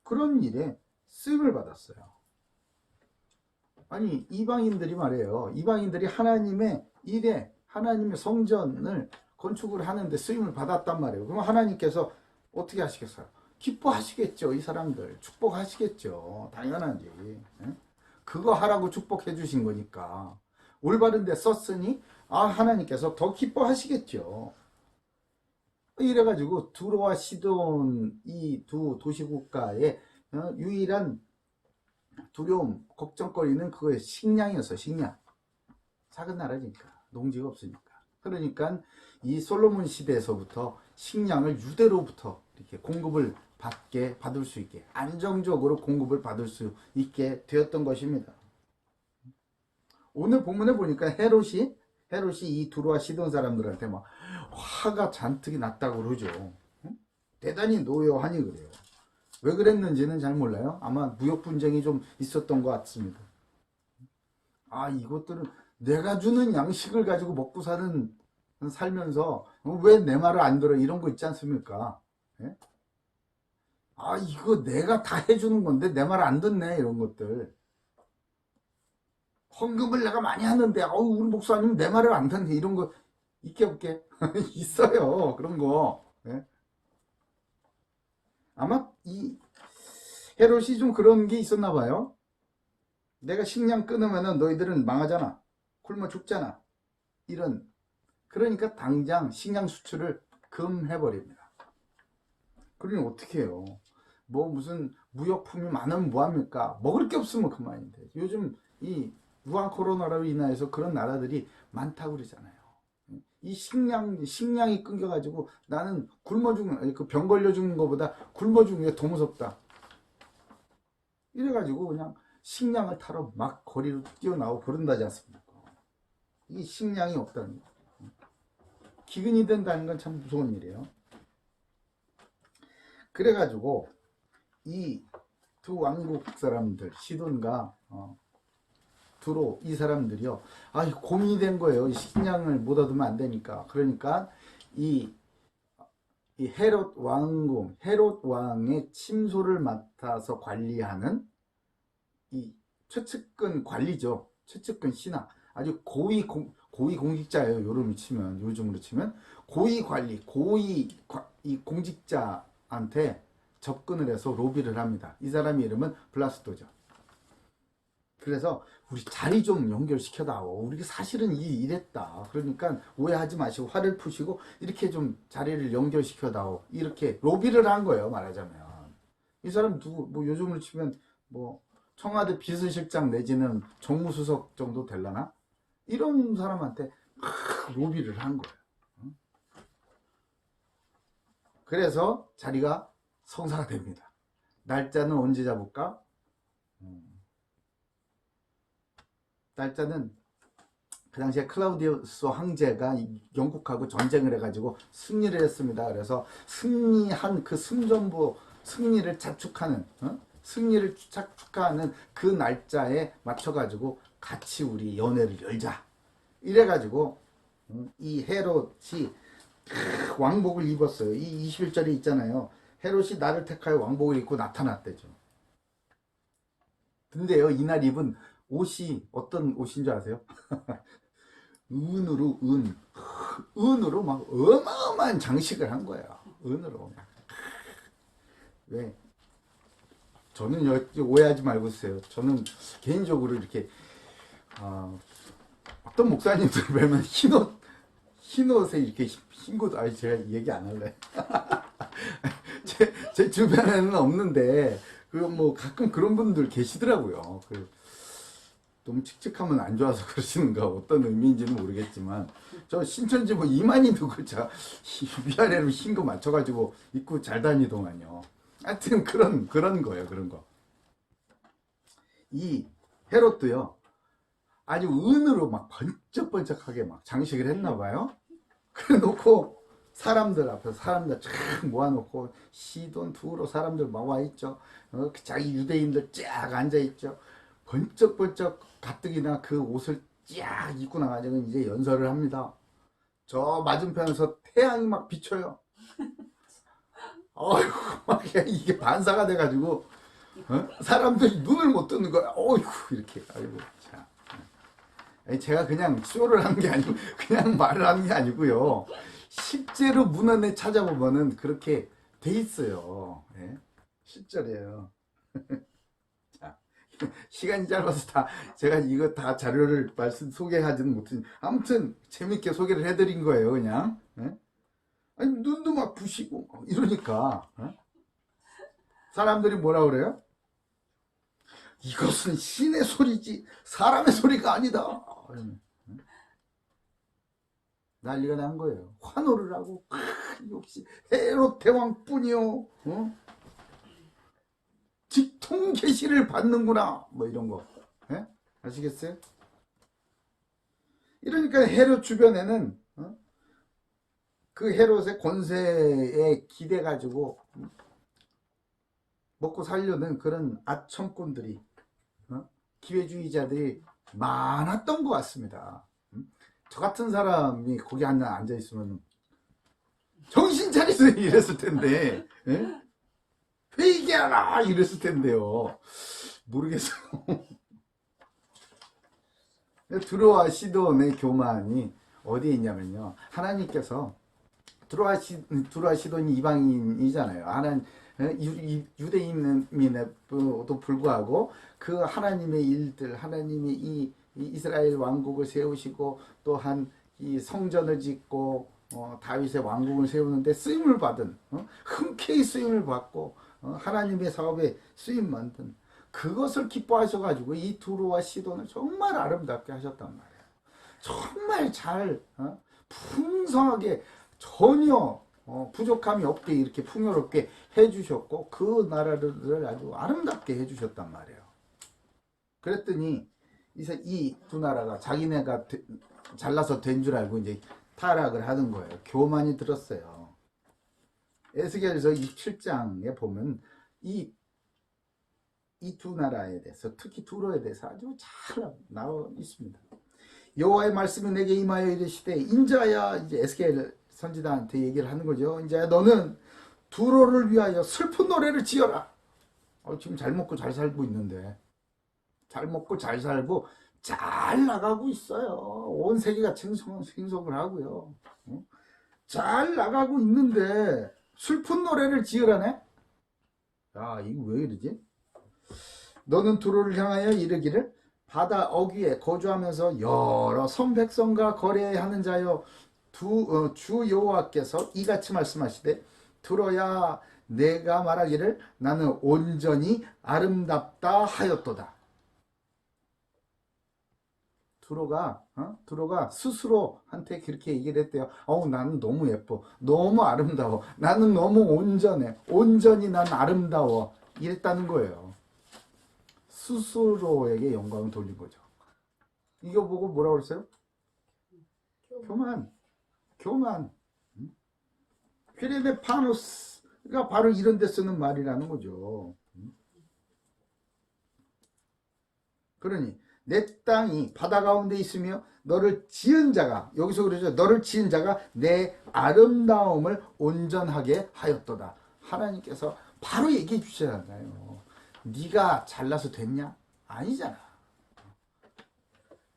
그런 일에 쓰임을 받았어요. 아니, 이방인들이 말이에요. 이방인들이 하나님의 일에, 하나님의 성전을 건축을 하는데 쓰임을 받았단 말이에요. 그럼 하나님께서 어떻게 하시겠어요? 기뻐하시겠죠. 이 사람들 축복하시겠죠. 당연하지. 그거 하라고 축복해 주신 거니까. 올바른 데 썼으니 하나님께서 더 기뻐하시겠죠. 이래가지고 두로와 시돈 이 두 도시국가의 유일한 두려움, 걱정거리는 그거예요. 식량이었어, 식량. 작은 나라니까, 농지가 없으니까. 그러니까 이 솔로몬 시대에서부터 식량을 유대로부터 이렇게 공급을 받을 수 있게, 안정적으로 공급을 받을 수 있게 되었던 것입니다. 오늘 본문에 보니까 헤롯이 이 두로와 시돈 사람들한테 막 화가 잔뜩 났다고 그러죠. 대단히 노여하니 그래요. 왜 그랬는지는 잘 몰라요. 아마 무역 분쟁이 좀 있었던 것 같습니다. 이것들은 내가 주는 양식을 가지고 먹고 살면서 왜 내 말을 안 들어, 이런 거 있지 않습니까? 예? 이거 내가 다 해주는 건데 내 말 안 듣네, 이런 것들. 헌금을 내가 많이 하는데 우리 목사님 내 말을 안 듣네, 이런 거 있게 없게 있어요, 그런 거. 예? 아마 이 헤롯이 좀 그런 게 있었나 봐요. 내가 식량 끊으면은 너희들은 망하잖아, 굶어 죽잖아, 그러니까 당장 식량 수출을 금해버립니다. 그러니 어떻게 해요? 뭐 무슨 무역품이 많으면 뭐합니까? 먹을 게 없으면 그만인데. 요즘 이 유한 코로나로 인해서 그런 나라들이 많다고 그러잖아요. 이 식량이 끊겨가지고 나는 그 병 걸려 죽는 것보다 굶어 죽는 게 더 무섭다, 이래가지고 그냥 식량을 타러 막 거리로 뛰어나오고 그런다지 않습니까? 이 식량이 없다는 거, 기근이 된다는 건 참 무서운 일이에요. 그래가지고 이 두 왕국 사람들, 시돈과 두로, 이 사람들이요, 고민이 된 거예요. 이 식량을 못 얻으면 안 되니까. 그러니까 이 헤롯 왕의 침소를 맡아서 관리하는 이 최측근 관리죠. 최측근 신하, 아주 고위 공직자예요. 요즘으로 치면 고위 관리, 이 공직자한테 접근을 해서 로비를 합니다. 이 사람의 이름은 블라스도죠. 그래서 우리 자리 좀 연결시켜다오, 우리 사실은 이랬다, 그러니까 오해하지 마시고 화를 푸시고 이렇게 좀 자리를 연결시켜다오, 이렇게 로비를 한 거예요, 말하자면. 이 사람 누구, 뭐 요즘으로 치면 뭐 청와대 비서실장 내지는 정무수석 정도 될라나, 이런 사람한테 로비를 한 거예요. 그래서 자리가 성사가 됩니다. 날짜는 언제 잡을까? 날짜는 그 당시에 클라우디우스 황제가 영국하고 전쟁을 해가지고 승리를 했습니다. 그래서 승리한 그 승리를 자축하는 그 날짜에 맞춰가지고 같이 우리 연회를 열자, 이래가지고 이 헤롯이 왕복을 입었어요. 이 21절에 있잖아요. 헤롯이 나를 택하여 왕복을 입고 나타났대죠. 근데요, 이날 입은 옷이 어떤 옷인 줄 아세요? 은으로 막 어마어마한 장식을 한 거예요. 은으로. 왜? 저는 오해하지 말고 있어요. 저는 개인적으로 이렇게 어떤 목사님들 뵈면 흰옷에 이렇게 흰 제가 얘기 안 할래. 제 주변에는 없는데 뭐 가끔 그런 분들 계시더라고요. 너무 칙칙하면 안 좋아서 그러시는가, 어떤 의미인지는 모르겠지만, 저 신천지 뭐 이만희 누굴 위아래로 흰 거 맞춰가지고 입고 잘 다니더만요. 하여튼 그런 거예요, 그런 거. 이 헤롯도요, 아주 은으로 막 번쩍번쩍하게 막 장식을 했나봐요. 그래 놓고 사람들 앞에서 사람들 쫙 모아놓고 시돈 두로 사람들 막 와있죠. 자기 유대인들 쫙 앉아있죠. 번쩍번쩍 가뜩이나 그 옷을 쫙 입고 나가지고 이제 연설을 합니다. 저 맞은편에서 태양이 막 비쳐요. 어이구, 막 이게 반사가 돼가지고 사람들이 눈을 못 뜨는 거야. 어이구, 이렇게. 아이고, 참. 제가 그냥 쇼를 한 게 아니고 그냥 말을 하는 게 아니고요. 실제로 문헌에 찾아보면은 그렇게 돼 있어요. 예? 실제로요. 자, 시간이 짧아서 다 제가 이거 다 자료를 말씀 소개하지는 못했는데 아무튼 재밌게 소개를 해드린 거예요 그냥. 예? 아니 눈도 막 부시고 이러니까 사람들이 뭐라 그래요? 이것은 신의 소리지 사람의 소리가 아니다. 난리가 난 거예요. 환호를 하고 역시 헤롯 대왕뿐이요. 직통 계시를 받는구나. 뭐 이런 거. 예? 아시겠어요? 이러니까 헤롯 주변에는 그 헤롯의 권세에 기대 가지고 먹고 살려는 그런 아첨꾼들이 기회주의자들이 많았던 것 같습니다. 저 같은 사람이 거기 앉아 있으면 정신 차리세요 이랬을 텐데 예? 회개하라 이랬을 텐데요. 모르겠어요. 두로와 시돈의 교만이 어디에 있냐면요. 하나님께서 두로와 시돈이 이방인이잖아요. 하나님 유대인임에도 불구하고 그 하나님의 일들, 하나님이 이 이스라엘 왕국을 세우시고 또한 이 성전을 짓고 다윗의 왕국을 세우는데 쓰임을 받은 흔쾌히 쓰임을 받고 하나님의 사업에 쓰임 만든 그것을 기뻐하셔가지고 이 두로와 시돈을 정말 아름답게 하셨단 말이에요. 정말 잘 풍성하게 전혀 부족함이 없게 이렇게 풍요롭게 해주셨고 그 나라를 아주 아름답게 해주셨단 말이에요. 그랬더니 이 두 나라가 자기네가 잘나서 된 줄 알고 이제 타락을 하는 거예요. 교만이 들었어요. 에스겔서 27장에 보면 이 두 나라에 대해서 특히 두로에 대해서 아주 잘 나와 있습니다. 여호와의 말씀이 내게 임하여 이르시되 인자야 이제 에스겔 선지자한테 얘기를 하는 거죠. 인자야 너는 두로를 위하여 슬픈 노래를 지어라. 지금 잘 먹고 잘 살고 있는데 잘 먹고 잘 살고 잘 나가고 있어요. 온 세계가 생성을 하고요. 잘 나가고 있는데 슬픈 노래를 지으라네. 야 이거 왜 이러지? 너는 두로를 향하여 이르기를 바다 어귀에 거주하면서 여러 성 백성과 거래하는 자여 주 여호와께서 이같이 말씀하시되 두로야 내가 말하기를 나는 온전히 아름답다 하였도다. 두로가 스스로한테 그렇게 얘기를 했대요. 나는 너무 예뻐, 너무 아름다워, 나는 너무 온전해, 온전히 난 아름다워 이랬다는 거예요. 스스로에게 영광을 돌린 거죠. 이거 보고 뭐라고 그랬어요? 교만. 휘레네 파노스가 바로 이런 데 쓰는 말이라는 거죠. 그러니 내 땅이 바다 가운데 있으며 너를 지은 자가 여기서 그러죠. 너를 지은 자가 내 아름다움을 온전하게 하였도다. 하나님께서 바로 얘기해 주시잖아요. 네가 잘나서 됐냐? 아니잖아.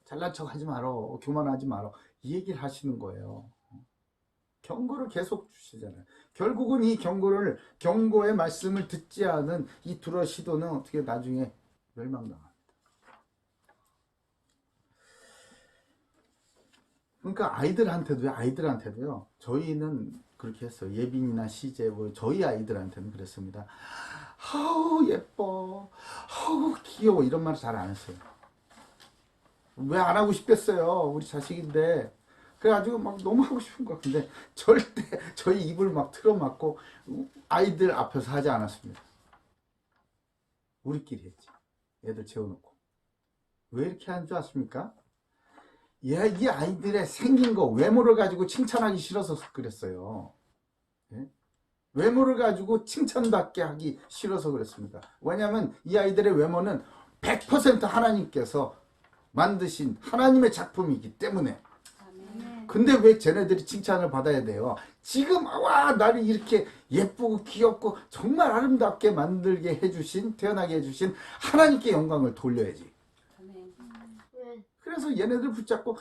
잘난 척 하지 말어. 교만하지 말어. 이 얘기를 하시는 거예요. 경고를 계속 주시잖아요. 결국은 이 경고의 말씀을 듣지 않은 이 두로 시도는 어떻게 나중에 멸망당합니다. 그러니까 아이들한테도요. 저희는 그렇게 했어요. 예빈이나 시제 저희 아이들한테는 그랬습니다. 아우 예뻐, 아우 귀여워 이런 말 잘 안 했어요. 왜 안 하고 싶겠어요. 우리 자식인데. 그래가지고 막 너무 하고 싶은 거야. 근데 절대 저희 입을 막 틀어막고 아이들 앞에서 하지 않았습니다. 우리끼리 했지. 애들 재워놓고. 왜 이렇게 하는 줄 아십니까? 이 아이들의 생긴 거 외모를 가지고 칭찬하기 싫어서 그랬어요. 예? 외모를 가지고 칭찬받게 하기 싫어서 그랬습니다. 왜냐하면 이 아이들의 외모는 100% 하나님께서 만드신 하나님의 작품이기 때문에. 근데 왜 쟤네들이 칭찬을 받아야 돼요? 지금 나를 이렇게 예쁘고 귀엽고 정말 아름답게 만들게 해주신, 태어나게 해주신 하나님께 영광을 돌려야지. 그래서 얘네들 붙잡고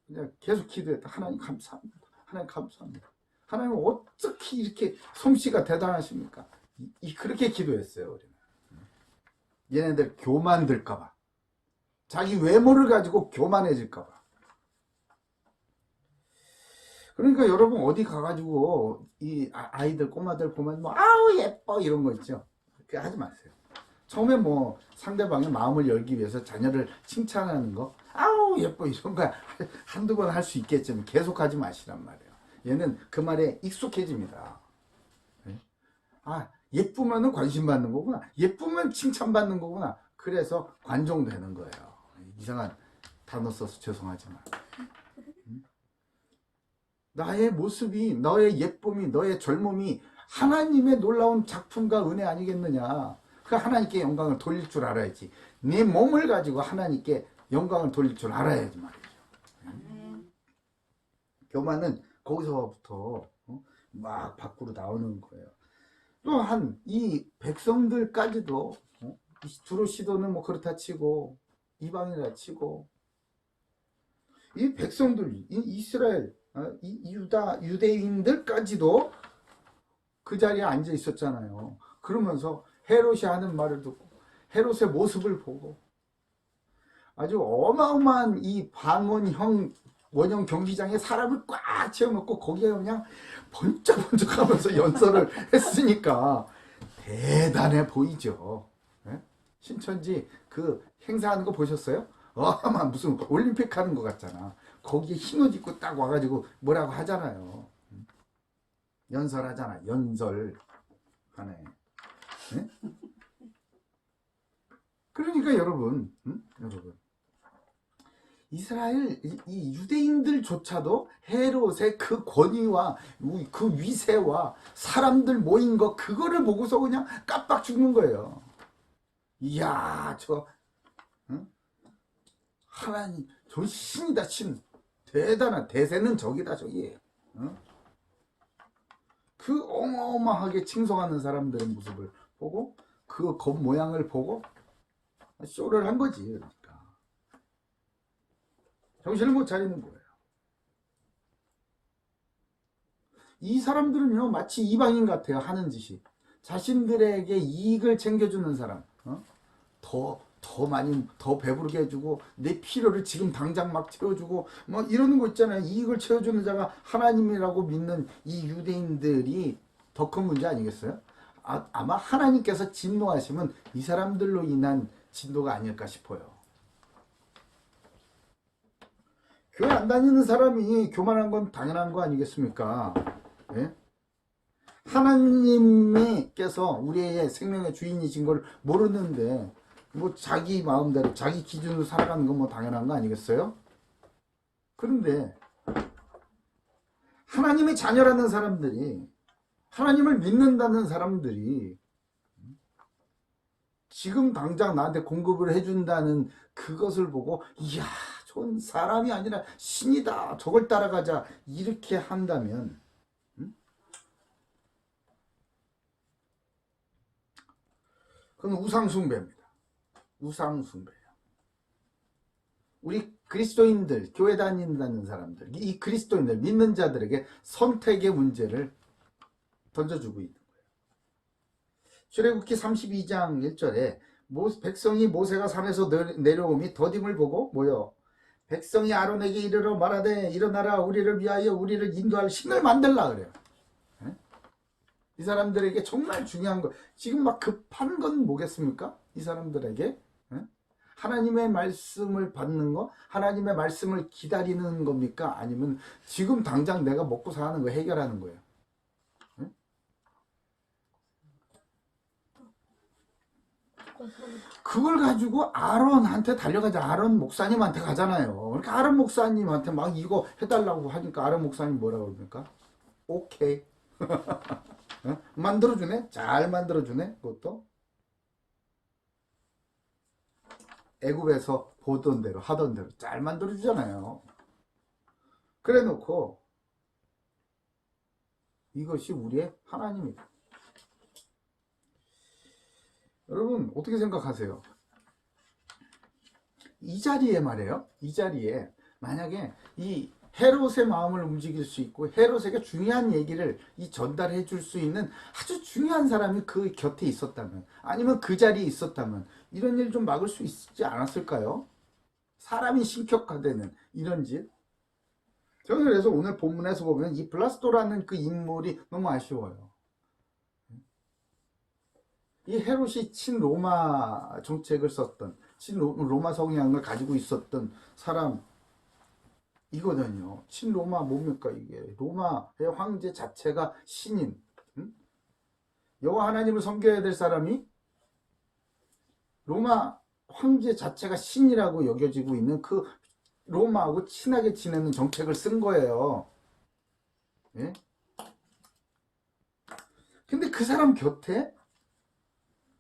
그냥 계속 기도했다. 하나님 감사합니다. 하나님 감사합니다. 하나님 어떻게 이렇게 솜씨가 대단하십니까? 그렇게 기도했어요. 우리는. 얘네들 교만 들까봐. 자기 외모를 가지고 교만해질까봐. 그러니까 여러분 어디 가가지고 이 아이들 꼬마들 보면 뭐 아우 예뻐 이런 거 있죠. 그렇게 하지 마세요. 처음에 뭐 상대방의 마음을 열기 위해서 자녀를 칭찬하는 거 아우 예뻐 이런 거 한두 번 할 수 있겠지만 계속 하지 마시란 말이에요. 얘는 그 말에 익숙해집니다. 아 예쁘면은 관심 받는 거구나. 예쁘면 칭찬받는 거구나. 그래서 관종되는 거예요. 이상한 단어 써서 죄송하지만 나의 모습이, 너의 예쁨이, 너의 젊음이 하나님의 놀라운 작품과 은혜 아니겠느냐. 그 하나님께 영광을 돌릴 줄 알아야지. 내 몸을 가지고 하나님께 영광을 돌릴 줄 알아야지 말이죠. 교만은 거기서부터 막 밖으로 나오는 거예요. 또한 이 백성들까지도 주로 시도는 뭐 그렇다 치고 이방이라 치고 이 백성들, 이 이스라엘, 이 유대인들까지도 그 자리에 앉아 있었잖아요. 그러면서 헤롯이 하는 말을 듣고 헤롯의 모습을 보고 아주 어마어마한 이 방언형 원형 경기장에 사람을 꽉 채워놓고 거기에 그냥 번쩍번쩍하면서 연설을 했으니까 대단해 보이죠. 네? 신천지 그 행사하는 거 보셨어요? 아마 무슨 올림픽 하는 것 같잖아. 거기에 흰옷 입고 딱 와가지고 뭐라고 하잖아요. 연설하잖아. 연설 하네. 네? 그러니까 여러분, 여러분 이스라엘 이 유대인들조차도 헤롯의 그 권위와 그 위세와 사람들 모인 거 그거를 보고서 그냥 깜빡 죽는 거예요. 이야 저 하나님 저 신이다 신 대단한 대세는 저기다 저기예요. 그 어마어마하게 칭송하는 사람들의 모습을 보고 그 겉모양을 보고 쇼를 한 거지. 그러니까 정신을 못 차리는 거예요. 이 사람들은요 마치 이방인 같아요. 하는 짓이 자신들에게 이익을 챙겨주는 사람, 더 많이 더 배부르게 해주고 내 필요를 지금 당장 막 채워주고 뭐 이러는 거 있잖아요. 이익을 채워주는 자가 하나님이라고 믿는 이 유대인들이 더 큰 문제 아니겠어요? 아마 하나님께서 진노하시면 이 사람들로 인한 진노가 아닐까 싶어요. 교회 안 다니는 사람이 교만한 건 당연한 거 아니겠습니까? 예? 하나님께서 우리의 생명의 주인이신 걸 모르는데 뭐 자기 마음대로 자기 기준으로 살아가는 건 뭐 당연한 거 아니겠어요? 그런데 하나님의 자녀라는 사람들이 하나님을 믿는다는 사람들이 지금 당장 나한테 공급을 해준다는 그것을 보고 이야 저건 사람이 아니라 신이다 저걸 따라가자 이렇게 한다면 그건 우상숭배입니다. 우상숭배예요. 우리 그리스도인들 교회 다닌다는 사람들 이 그리스도인들 믿는 자들에게 선택의 문제를 던져주고 있는 거예요. 출애굽기 32장 1절에 백성이 모세가 산에서 내려오미 더딤을 보고 뭐요? 백성이 아론에게 이르러 말하되 일어나라 우리를 위하여 우리를 인도할 신을 만들라 그래요. 에? 이 사람들에게 정말 중요한 거 지금 막 급한 건 뭐겠습니까? 이 사람들에게 에? 하나님의 말씀을 받는 거 하나님의 말씀을 기다리는 겁니까? 아니면 지금 당장 내가 먹고 사는 거 해결하는 거예요. 그걸 가지고 아론한테 달려가자. 아론 목사님한테 가잖아요. 그러니까 아론 목사님한테 막 이거 해달라고 하니까 아론 목사님 뭐라고 그럽니까? 오케이. 만들어주네? 잘 만들어주네? 그것도? 애굽에서 보던 대로 하던 대로 잘 만들어주잖아요. 그래 놓고 이것이 우리의 하나님이다. 여러분 어떻게 생각하세요? 이 자리에 말이에요. 이 자리에 만약에 이 헤롯의 마음을 움직일 수 있고 헤롯에게 중요한 얘기를 전달해 줄 수 있는 아주 중요한 사람이 그 곁에 있었다면, 아니면 그 자리에 있었다면 이런 일 좀 막을 수 있지 않았을까요? 사람이 신격화되는 이런 짓. 저는 그래서 오늘 본문에서 보면 이 블라스도라는 그 인물이 너무 아쉬워요. 이 헤롯이 친로마 정책을 썼던, 친로마 성향을 가지고 있었던 사람 이거든요. 친로마 뭡니까 이게? 로마의 황제 자체가 신인, 여호와 하나님을 섬겨야 될 사람이 로마 황제 자체가 신이라고 여겨지고 있는 그 로마하고 친하게 지내는 정책을 쓴 거예요. 예? 근데 그 사람 곁에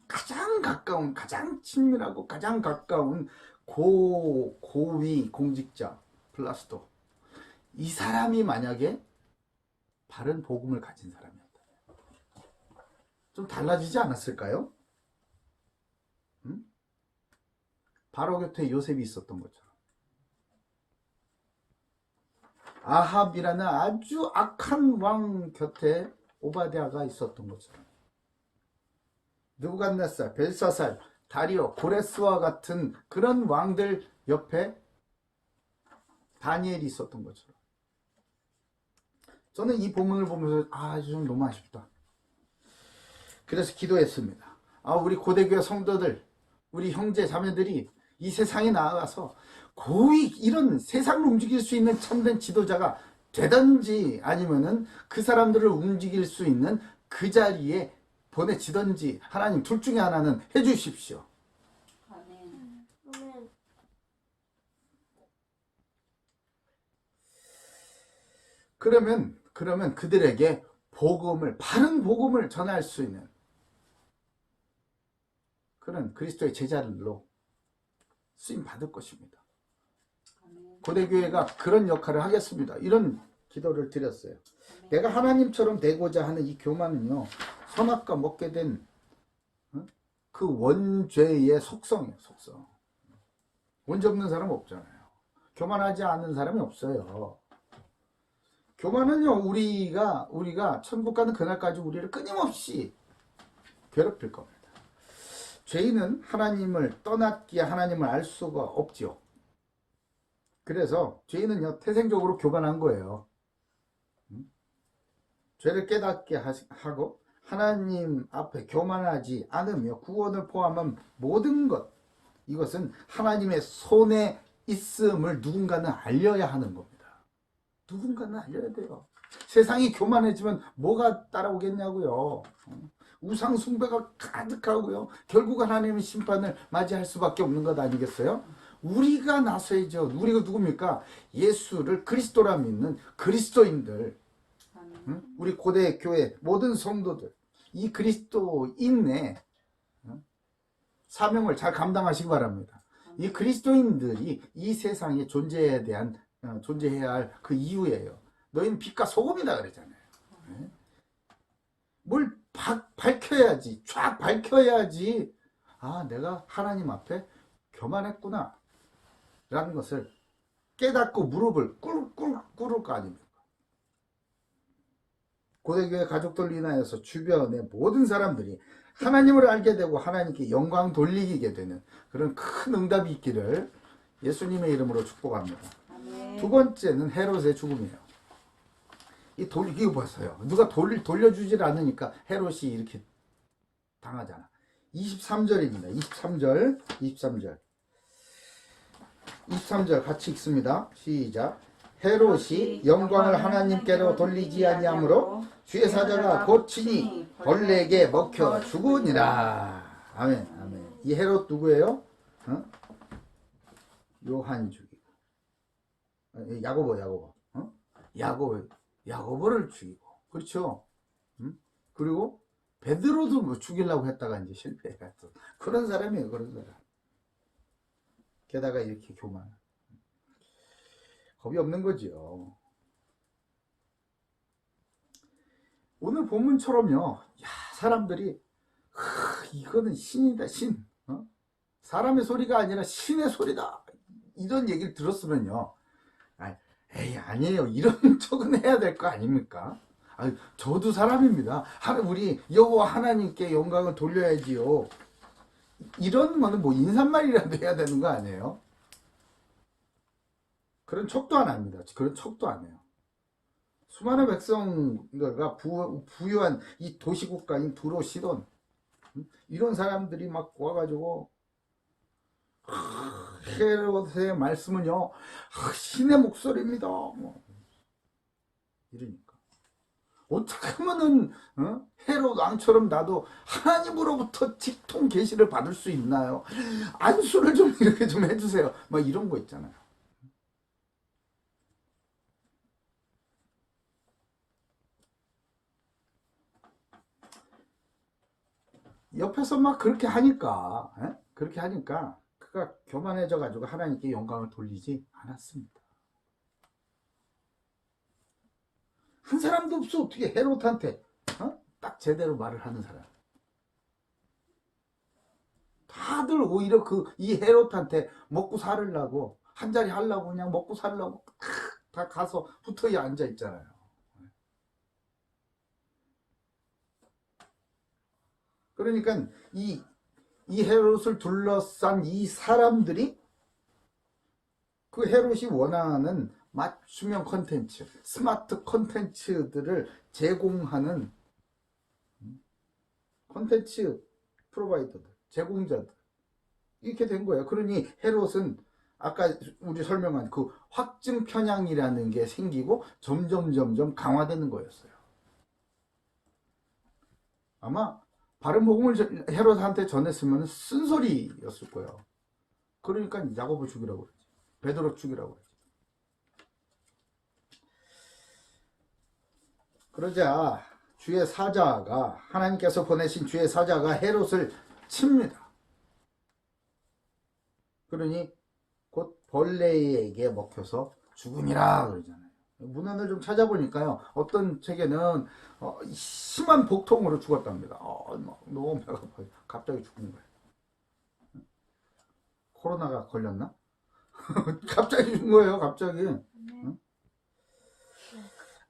가장 가까운, 가장 친밀하고 가장 가까운 고위 공직자 블라스도, 이 사람이 만약에 바른 복음을 가진 사람이었다, 좀 달라지지 않았을까요? 바로 곁에 요셉이 있었던 것처럼, 아합이라는 아주 악한 왕 곁에 오바댜가 있었던 것처럼, 느부갓네살, 벨사살, 다리오, 고레스와 같은 그런 왕들 옆에 다니엘이 있었던 것처럼, 저는 이 본문을 보면서 좀 너무 아쉽다. 그래서 기도했습니다. 우리 고대교회 성도들, 우리 형제 자매들이 이 세상에 나아가서 고위 이런 세상을 움직일 수 있는 참된 지도자가 되든지, 아니면은 그 사람들을 움직일 수 있는 그 자리에 보내지든지, 하나님 둘 중에 하나는 해주십시오. 아멘. 그러면 그들에게 복음을, 바른 복음을 전할 수 있는 그런 그리스도의 제자들로 쓰임 받을 것입니다. 고대교회가 그런 역할을 하겠습니다. 이런 기도를 드렸어요. 내가 하나님처럼 되고자 하는 이 교만은요, 선악과 먹게 된 그 원죄의 속성이에요. 속성. 원죄 없는 사람 없잖아요. 교만하지 않는 사람이 없어요. 교만은요, 우리가 천국 가는 그날까지 우리를 끊임없이 괴롭힐 겁니다. 죄인은 하나님을 떠났기에 하나님을 알 수가 없지요. 그래서 죄인은요, 태생적으로 교만한 거예요. 죄를 깨닫게 하고 하나님 앞에 교만하지 않으며 구원을 포함한 모든 것, 이것은 하나님의 손에 있음을 누군가는 알려야 하는 겁니다. 누군가는 알려야 돼요. 세상이 교만해지면 뭐가 따라오겠냐고요. 우상 숭배가 가득하고요, 결국 하나님의 심판을 맞이할 수밖에 없는 것 아니겠어요? 우리가 나서야죠. 우리가 누굽니까? 예수를 그리스도라 믿는 그리스도인들, 우리 고대 교회 모든 성도들, 이 그리스도인의 사명을 잘 감당하시기 바랍니다. 이 그리스도인들이 이 세상에 존재해야 할 그 이유예요. 너희는 빛과 소금이다 그러잖아요. 뭘 밝혀야지, 쫙 밝혀야지, 내가 하나님 앞에 교만했구나 라는 것을 깨닫고 무릎을 꿇을 거 아닙니까? 고대교회 가족들로 인하여서 주변의 모든 사람들이 하나님을 알게 되고 하나님께 영광 돌리게 되는 그런 큰 응답이 있기를 예수님의 이름으로 축복합니다. 아멘. 두 번째는 헤롯의 죽음이에요. 이거 보세요. 누가 돌려주질 않으니까 헤롯이 이렇게 당하잖아. 23절입니다. 23절 같이 읽습니다. 시작. 헤롯이 영광을 하나님께로 돌리지 아니하므로 주의 사자가 곧 친히 벌레에게 먹혀 죽으니라. 아멘, 아멘. 이 헤롯 누구예요? 요한 죽이고, 야고보를 죽이고, 그렇죠? 그리고 베드로도 뭐 죽이려고 했다가 이제 실패해갔던 그런 사람이에요. 그런 사람. 게다가 이렇게 교만, 겁이 없는 거죠. 오늘 본문처럼요, 사람들이 이거는 신이다, 신. 사람의 소리가 아니라 신의 소리다, 이런 얘기를 들었으면요, 에이, 아니에요. 이런 척은 해야 될 거 아닙니까? 아니, 저도 사람입니다. 우리 여호와 하나님께 영광을 돌려야지요. 이런 거는 뭐 인사말이라도 해야 되는 거 아니에요? 그런 척도 안 합니다. 그런 척도 안 해요. 수많은 백성들과 부유한 이 도시국가인 두로 시돈, 이런 사람들이 막 와가지고 헤롯의 말씀은요, 신의 목소리입니다. 뭐 이러니까 어떻게 하면은 헤롯 왕처럼 나도 하나님으로부터 직통 계시를 받을 수 있나요? 안수를 좀 이렇게 좀 해주세요. 막 이런 거 있잖아요. 옆에서 막 그렇게 하니까, 그렇게 하니까 그가 교만해져 가지고 하나님께 영광을 돌리지 않았습니다. 한 사람도 없어. 어떻게 헤롯한테 딱 제대로 말을 하는 사람. 다들 오히려 이 헤롯한테 먹고 살으려고, 한 자리 하려고, 그냥 먹고 살려고 다 가서 붙어 앉아 있잖아요. 그러니까 이 헤롯을 둘러싼 이 사람들이 그 헤롯이 원하는 맞춤형 컨텐츠, 스마트 컨텐츠들을 제공하는 컨텐츠 프로바이더들, 제공자들, 이렇게 된 거예요. 그러니 헤롯은 아까 우리 설명한 그 확증 편향이라는 게 생기고 점점 강화되는 거였어요. 아마 바른 복음을 헤롯한테 전했으면 쓴소리였을 거예요. 그러니까 야곱을 죽이라고 그러지, 베드로 죽이라고 그러지. 그러자 주의 사자가, 하나님께서 보내신 주의 사자가 헤롯을 칩니다. 그러니 곧 벌레에게 먹혀서 죽으니라 그러잖아요. 문헌을 좀 찾아보니까요, 어떤 책에는 심한 복통으로 죽었답니다. 너무 배가 아파요. 갑자기 죽는 거예요. 코로나가 걸렸나? 갑자기 죽은 거예요. 갑자기.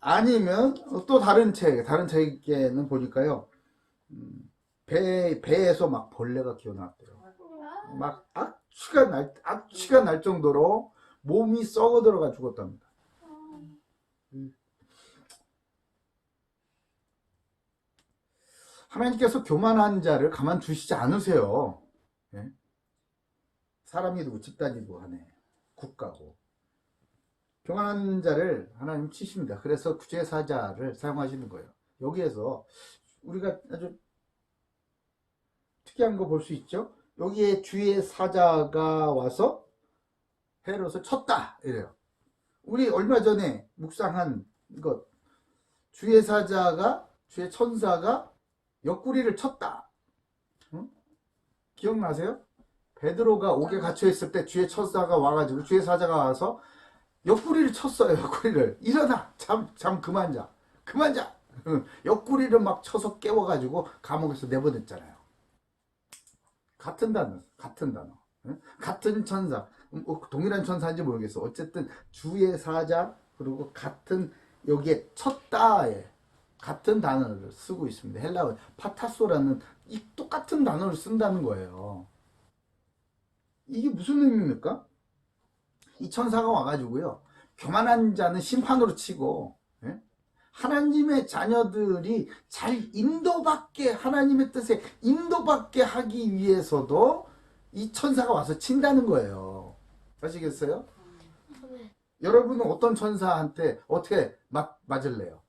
아니면 또 다른 책에는 보니까요, 배에서 막 벌레가 기어나왔대요. 막 악취가 날 정도로 몸이 썩어 들어가 죽었답니다. 하나님께서 교만한 자를 가만두시지 않으세요. 예? 사람이고 집단이고 하네, 국가고. 교만한 자를 하나님 치십니다. 그래서 구제 사자를 사용하시는 거예요. 여기에서 우리가 아주 특이한 거 볼 수 있죠. 여기에 주의 사자가 와서 헤롯을 쳤다 이래요. 우리 얼마 전에 묵상한 것, 주의 천사가 옆구리를 쳤다. 응? 기억나세요? 베드로가 옥에 갇혀 있을 때 주의 천사가 와가지고, 주의 사자가 와서 옆구리를 쳤어요. 옆구리를. 일어나, 잠 그만 자, 옆구리를 막 쳐서 깨워가지고 감옥에서 내보냈잖아요. 같은 단어, 응? 같은 천사, 동일한 천사인지 모르겠어. 어쨌든 주의 사자, 그리고 같은, 여기에 쳤다에 같은 단어를 쓰고 있습니다. 헬라어 파타소라는 이 똑같은 단어를 쓴다는 거예요. 이게 무슨 의미입니까? 이 천사가 와가지고요, 교만한 자는 심판으로 치고, 예? 하나님의 자녀들이 잘 인도받게, 하나님의 뜻에 인도받게 하기 위해서도 이 천사가 와서 친다는 거예요. 아시겠어요? 여러분은 어떤 천사한테 어떻게 맞을래요?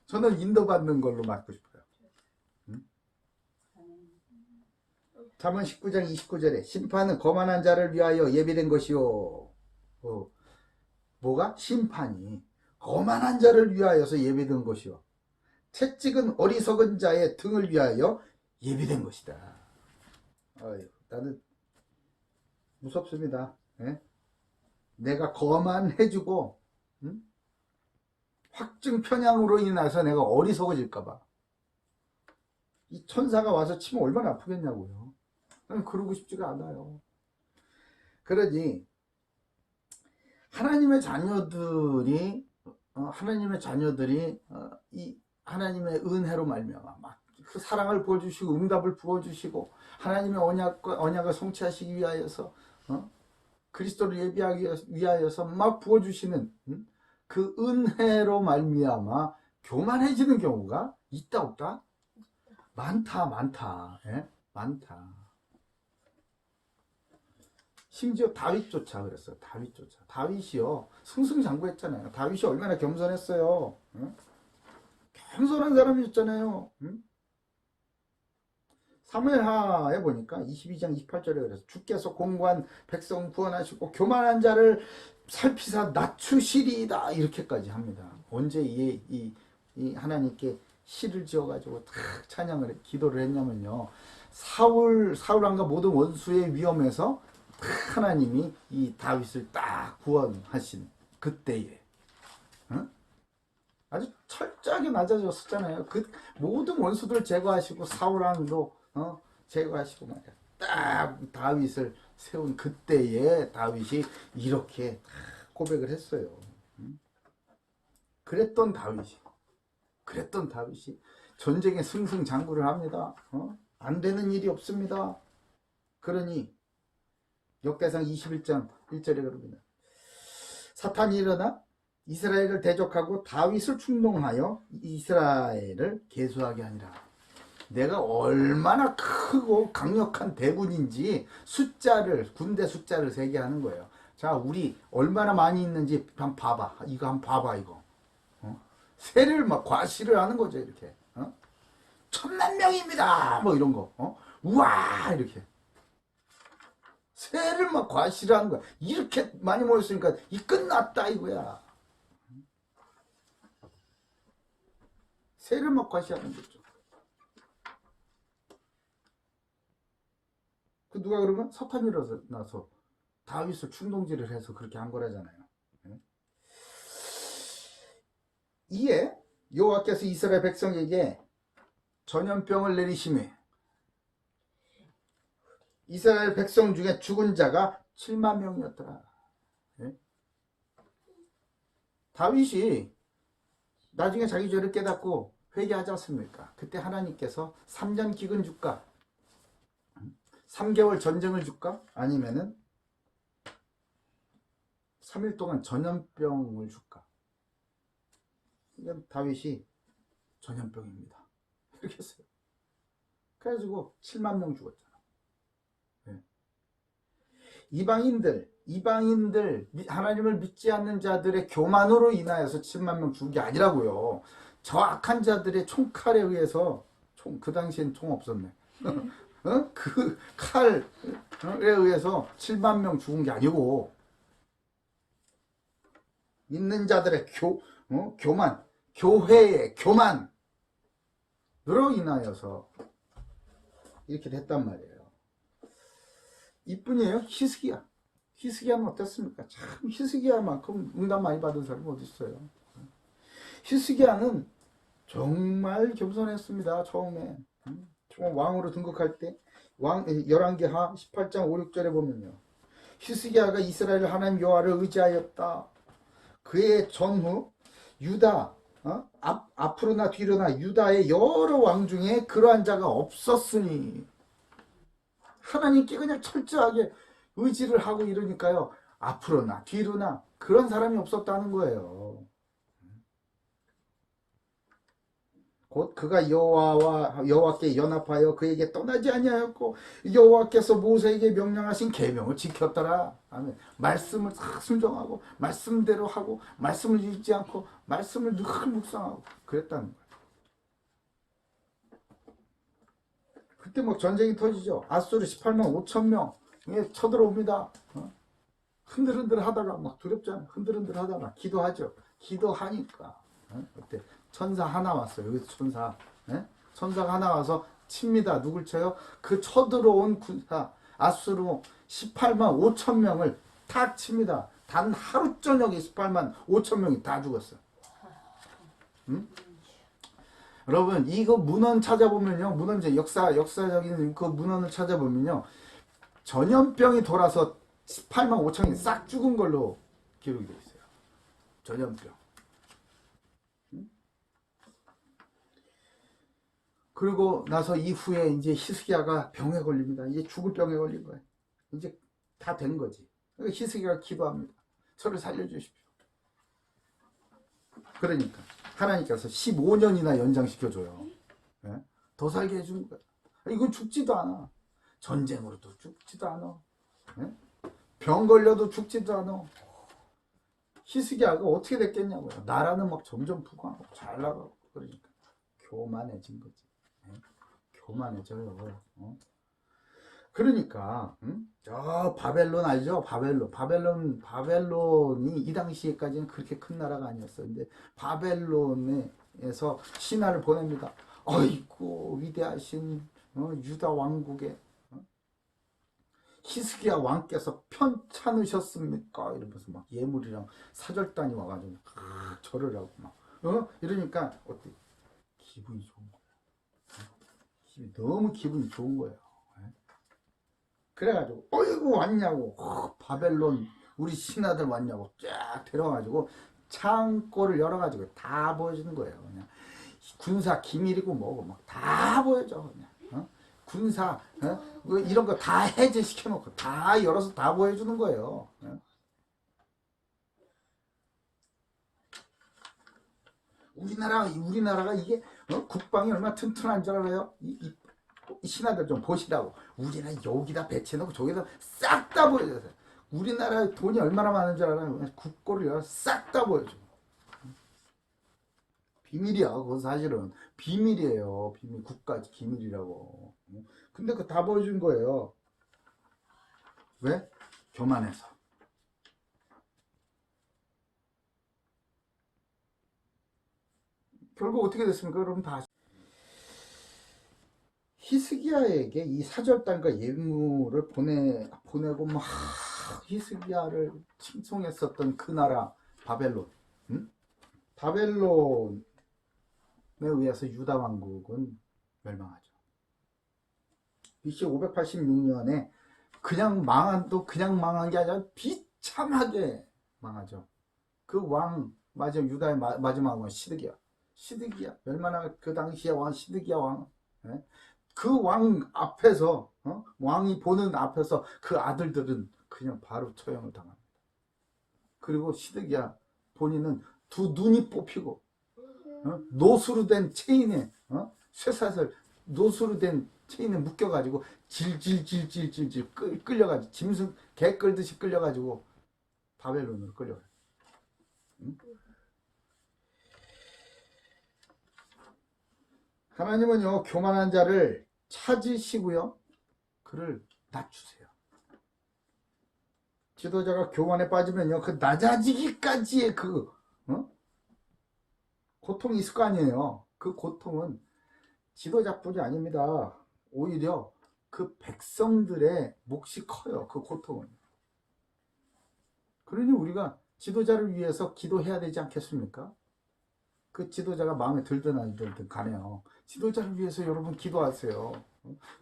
저는 인도받는 걸로 맞고 싶어요. 잠언 19장 29절에 심판은 거만한 자를 위하여 예비된 것이요. 뭐가? 심판이 거만한 자를 위하여서 예비된 것이요. 채찍은 어리석은 자의 등을 위하여 예비된 것이다. 나는 무섭습니다. 예? 내가 거만해지고, 확증 편향으로 인해서 내가 어리석어질까봐. 이 천사가 와서 치면 얼마나 아프겠냐고요. 나는 그러고 싶지가 않아요. 그러니 하나님의 자녀들이 이 하나님의 은혜로 말미암아 그 사랑을 부어주시고 응답을 부어주시고 하나님의 언약을 성취하시기 위하여서 그리스도를 예비하기 위하여서 막 부어주시는 그 은혜로 말미암아 교만해지는 경우가 있다 없다? 많다. 예? 많다. 심지어 다윗조차 그랬어요. 다윗이요 승승장구했잖아요. 다윗이 얼마나 겸손했어요. 응? 겸손한 사람이었잖아요. 응? 사무엘하에 보니까 22장 28절에 그래서 주께서 공고한 백성 구원하시고 교만한 자를 살피사 낮추시리이다 이렇게까지 합니다. 언제 이 하나님께 시를 지어가지고 다 찬양을 기도를 했냐면요. 사울 왕과 모든 원수의 위험에서 하나님이 이 다윗을 딱 구원하신 그때에 아주 철저하게 낮아졌었잖아요. 그 모든 원수들 제거하시고 사울 왕도 제거하시고 말이야. 딱 다윗을 세운 그때에 다윗이 이렇게 고백을 했어요. 그랬던 다윗이 전쟁에 승승장구를 합니다. 안 되는 일이 없습니다. 그러니 역대상 21장 1절에 그럽니다. 사탄이 일어나 이스라엘을 대적하고 다윗을 충동하여 이스라엘을 계수하게 하니라. 내가 얼마나 크고 강력한 대군인지 군대 숫자를 세게 하는 거예요. 자, 우리 얼마나 많이 있는지 한번 봐봐. 이거 한번 봐봐, 이거. 세를 막 과시를 하는 거죠, 이렇게. 1000만 명입니다! 뭐 이런 거. 우와! 이렇게. 세를 막 과시를 하는 거야. 이렇게 많이 모였으니까 이 끝났다 이거야. 세를 막 과시하는 거죠. 그 누가 그러면 사탄이 일어나서 다윗을 충동질을 해서 그렇게 한 거라잖아요. 이에 여호와께서 이스라엘 백성에게 전염병을 내리심에 이스라엘 백성 중에 죽은 자가 7만 명이었더라. 다윗이 나중에 자기 죄를 깨닫고 회개하지 않습니까? 그때 하나님께서 3년 기근 줄까? 3개월 전쟁을 줄까? 아니면은 3일 동안 전염병을 줄까? 다윗이 전염병입니다. 이렇게 했어요. 그래가지고 7만 명 죽었잖아. 이방인들 하나님을 믿지 않는 자들의 교만으로 인하여서 7만 명 죽은 게 아니라고요. 저 악한 자들의 총칼에 의해서 그 당시엔 총 없었네. 그 칼에 의해서 7만 명 죽은 게 아니고 믿는 자들의 교만, 교회의 교만으로 인하여서 이렇게 됐단 말이에요. 이뿐이에요. 히스기야는 어땠습니까? 참 히스기야만큼 응답 많이 받은 사람이 어디 있어요? 히스기야는 정말 겸손했습니다. 처음에 왕으로 등극할 때 열왕기하 18장 5, 6절에 보면요. 히스기야가 이스라엘 하나님 여호와를 의지하였다. 그의 전후 유다 앞으로나 뒤로나 유다의 여러 왕 중에 그러한 자가 없었으니 하나님께 그냥 철저하게 의지를 하고 이러니까요. 앞으로나 뒤로나 그런 사람이 없었다는 거예요. 곧 그가 여호와께 연합하여 그에게 떠나지 아니하였고 여호와께서 모세에게 명령하신 계명을 지켰더라. 아멘. 말씀을 다 순종하고 말씀대로 하고 말씀을 잊지 않고 말씀을 늘 묵상하고 그랬다는 거예요. 그때 뭐 전쟁이 터지죠. 아수르 18만 5천 명에 쳐들어옵니다. 흔들흔들 하다가 막 두렵지 않아요. 흔들흔들 하다가 기도하죠. 기도하니까 그때 천사 하나 왔어요. 여기서 천사가 하나 와서 칩니다. 누굴 쳐요? 그 쳐들어온 군사 아수르 18만 5천 명을 탁 칩니다. 단 하루 저녁에 18만 5천 명이 다 죽었어요. 여러분 이거 문헌 찾아보면요. 문헌제 역사적인 그 문헌을 찾아보면요. 전염병이 돌아서 18만 5천이 싹 죽은 걸로 기록이 되어 있어요. 전염병. 그리고 나서 이후에 이제 히스기야가 병에 걸립니다. 이제 죽을 병에 걸린 거예요. 이제 다 된 거지. 그러니까 히스기야가 기도합니다. 저를 살려주십시오. 그러니까 하나님께서 15년이나 연장시켜줘요. 예? 더 살게 해준 거야. 이건 죽지도 않아. 전쟁으로도 죽지도 않아. 예? 병 걸려도 죽지도 않아. 히스기야가 어떻게 됐겠냐고요. 나라는 막 점점 부강하고 잘 나가고. 그러니까 교만해진 거지. 예? 교만해져요. 그러니까 저 바벨론 알죠? 바벨론이 이 당시에까지는 그렇게 큰 나라가 아니었어요. 근데 바벨론에서 신하를 보냅니다. 어이구 위대하신 유다 왕국에 히스기야 왕께서 편찮으셨습니까? 이러면서 막 예물이랑 사절단이 와가지고 절을 하고 막 이러니까 어때? 기분이 좋은 거예요. 너무 기분이 좋은 거예요. 그래가지고 어이구 왔냐고 바벨론 우리 신하들 왔냐고 쫙 데려가지고 창고를 열어가지고 다 보여주는 거예요. 그냥 군사 기밀이고 뭐고 막 다 보여줘. 그냥 군사 뭐 이런 거 다 해제시켜 놓고 다 열어서 다 보여주는 거예요. 우리나라가 이게 국방이 얼마나 튼튼한 줄 알아요? 이 신하들 좀 보시라고. 우리는 여기다 배치해놓고 저기다 싹 다 보여줘요. 우리나라에 돈이 얼마나 많은 줄 알아요? 국고를 열어 싹 다 보여줘. 비밀이야. 그건 사실은 비밀이에요. 비밀, 국가 기밀이라고. 근데 그거 다 보여준 거예요. 왜? 교만해서. 결국 어떻게 됐습니까? 여러분 다 히스기야에게 이 사절단과 예물을 보내고 막 히스기야를 칭송했었던 그 나라 바벨론. 바벨론에 의해서 유다 왕국은 멸망하죠. BC 586년에 그냥 망한 게 아니라 비참하게 망하죠. 그 왕, 유다의 마지막 왕 시드기야 멸망한 그 당시의 왕 시드기야 왕. 그 왕 앞에서 왕이 보는 앞에서 그 아들들은 그냥 바로 처형을 당합니다. 그리고 시드기야 본인은 두 눈이 뽑히고 노수로 된 체인에 쇠사슬 노수로 된 체인에 묶여가지고 질질질질질질 끌려가지고 짐승 개 끌듯이 끌려가지고 바벨론으로 끌려가요. 하나님은요 교만한 자를 찾으시고요 그를 낮추세요. 지도자가 교만에 빠지면요 그 낮아지기까지의 그 고통이 있을 거 아니에요. 그 고통은 지도자뿐이 아닙니다. 오히려 그 백성들의 몫이 커요. 그 고통은. 그러니 우리가 지도자를 위해서 기도해야 되지 않겠습니까? 그 지도자가 마음에 들든 안 들든 간에요. 지도자를 위해서 여러분 기도하세요.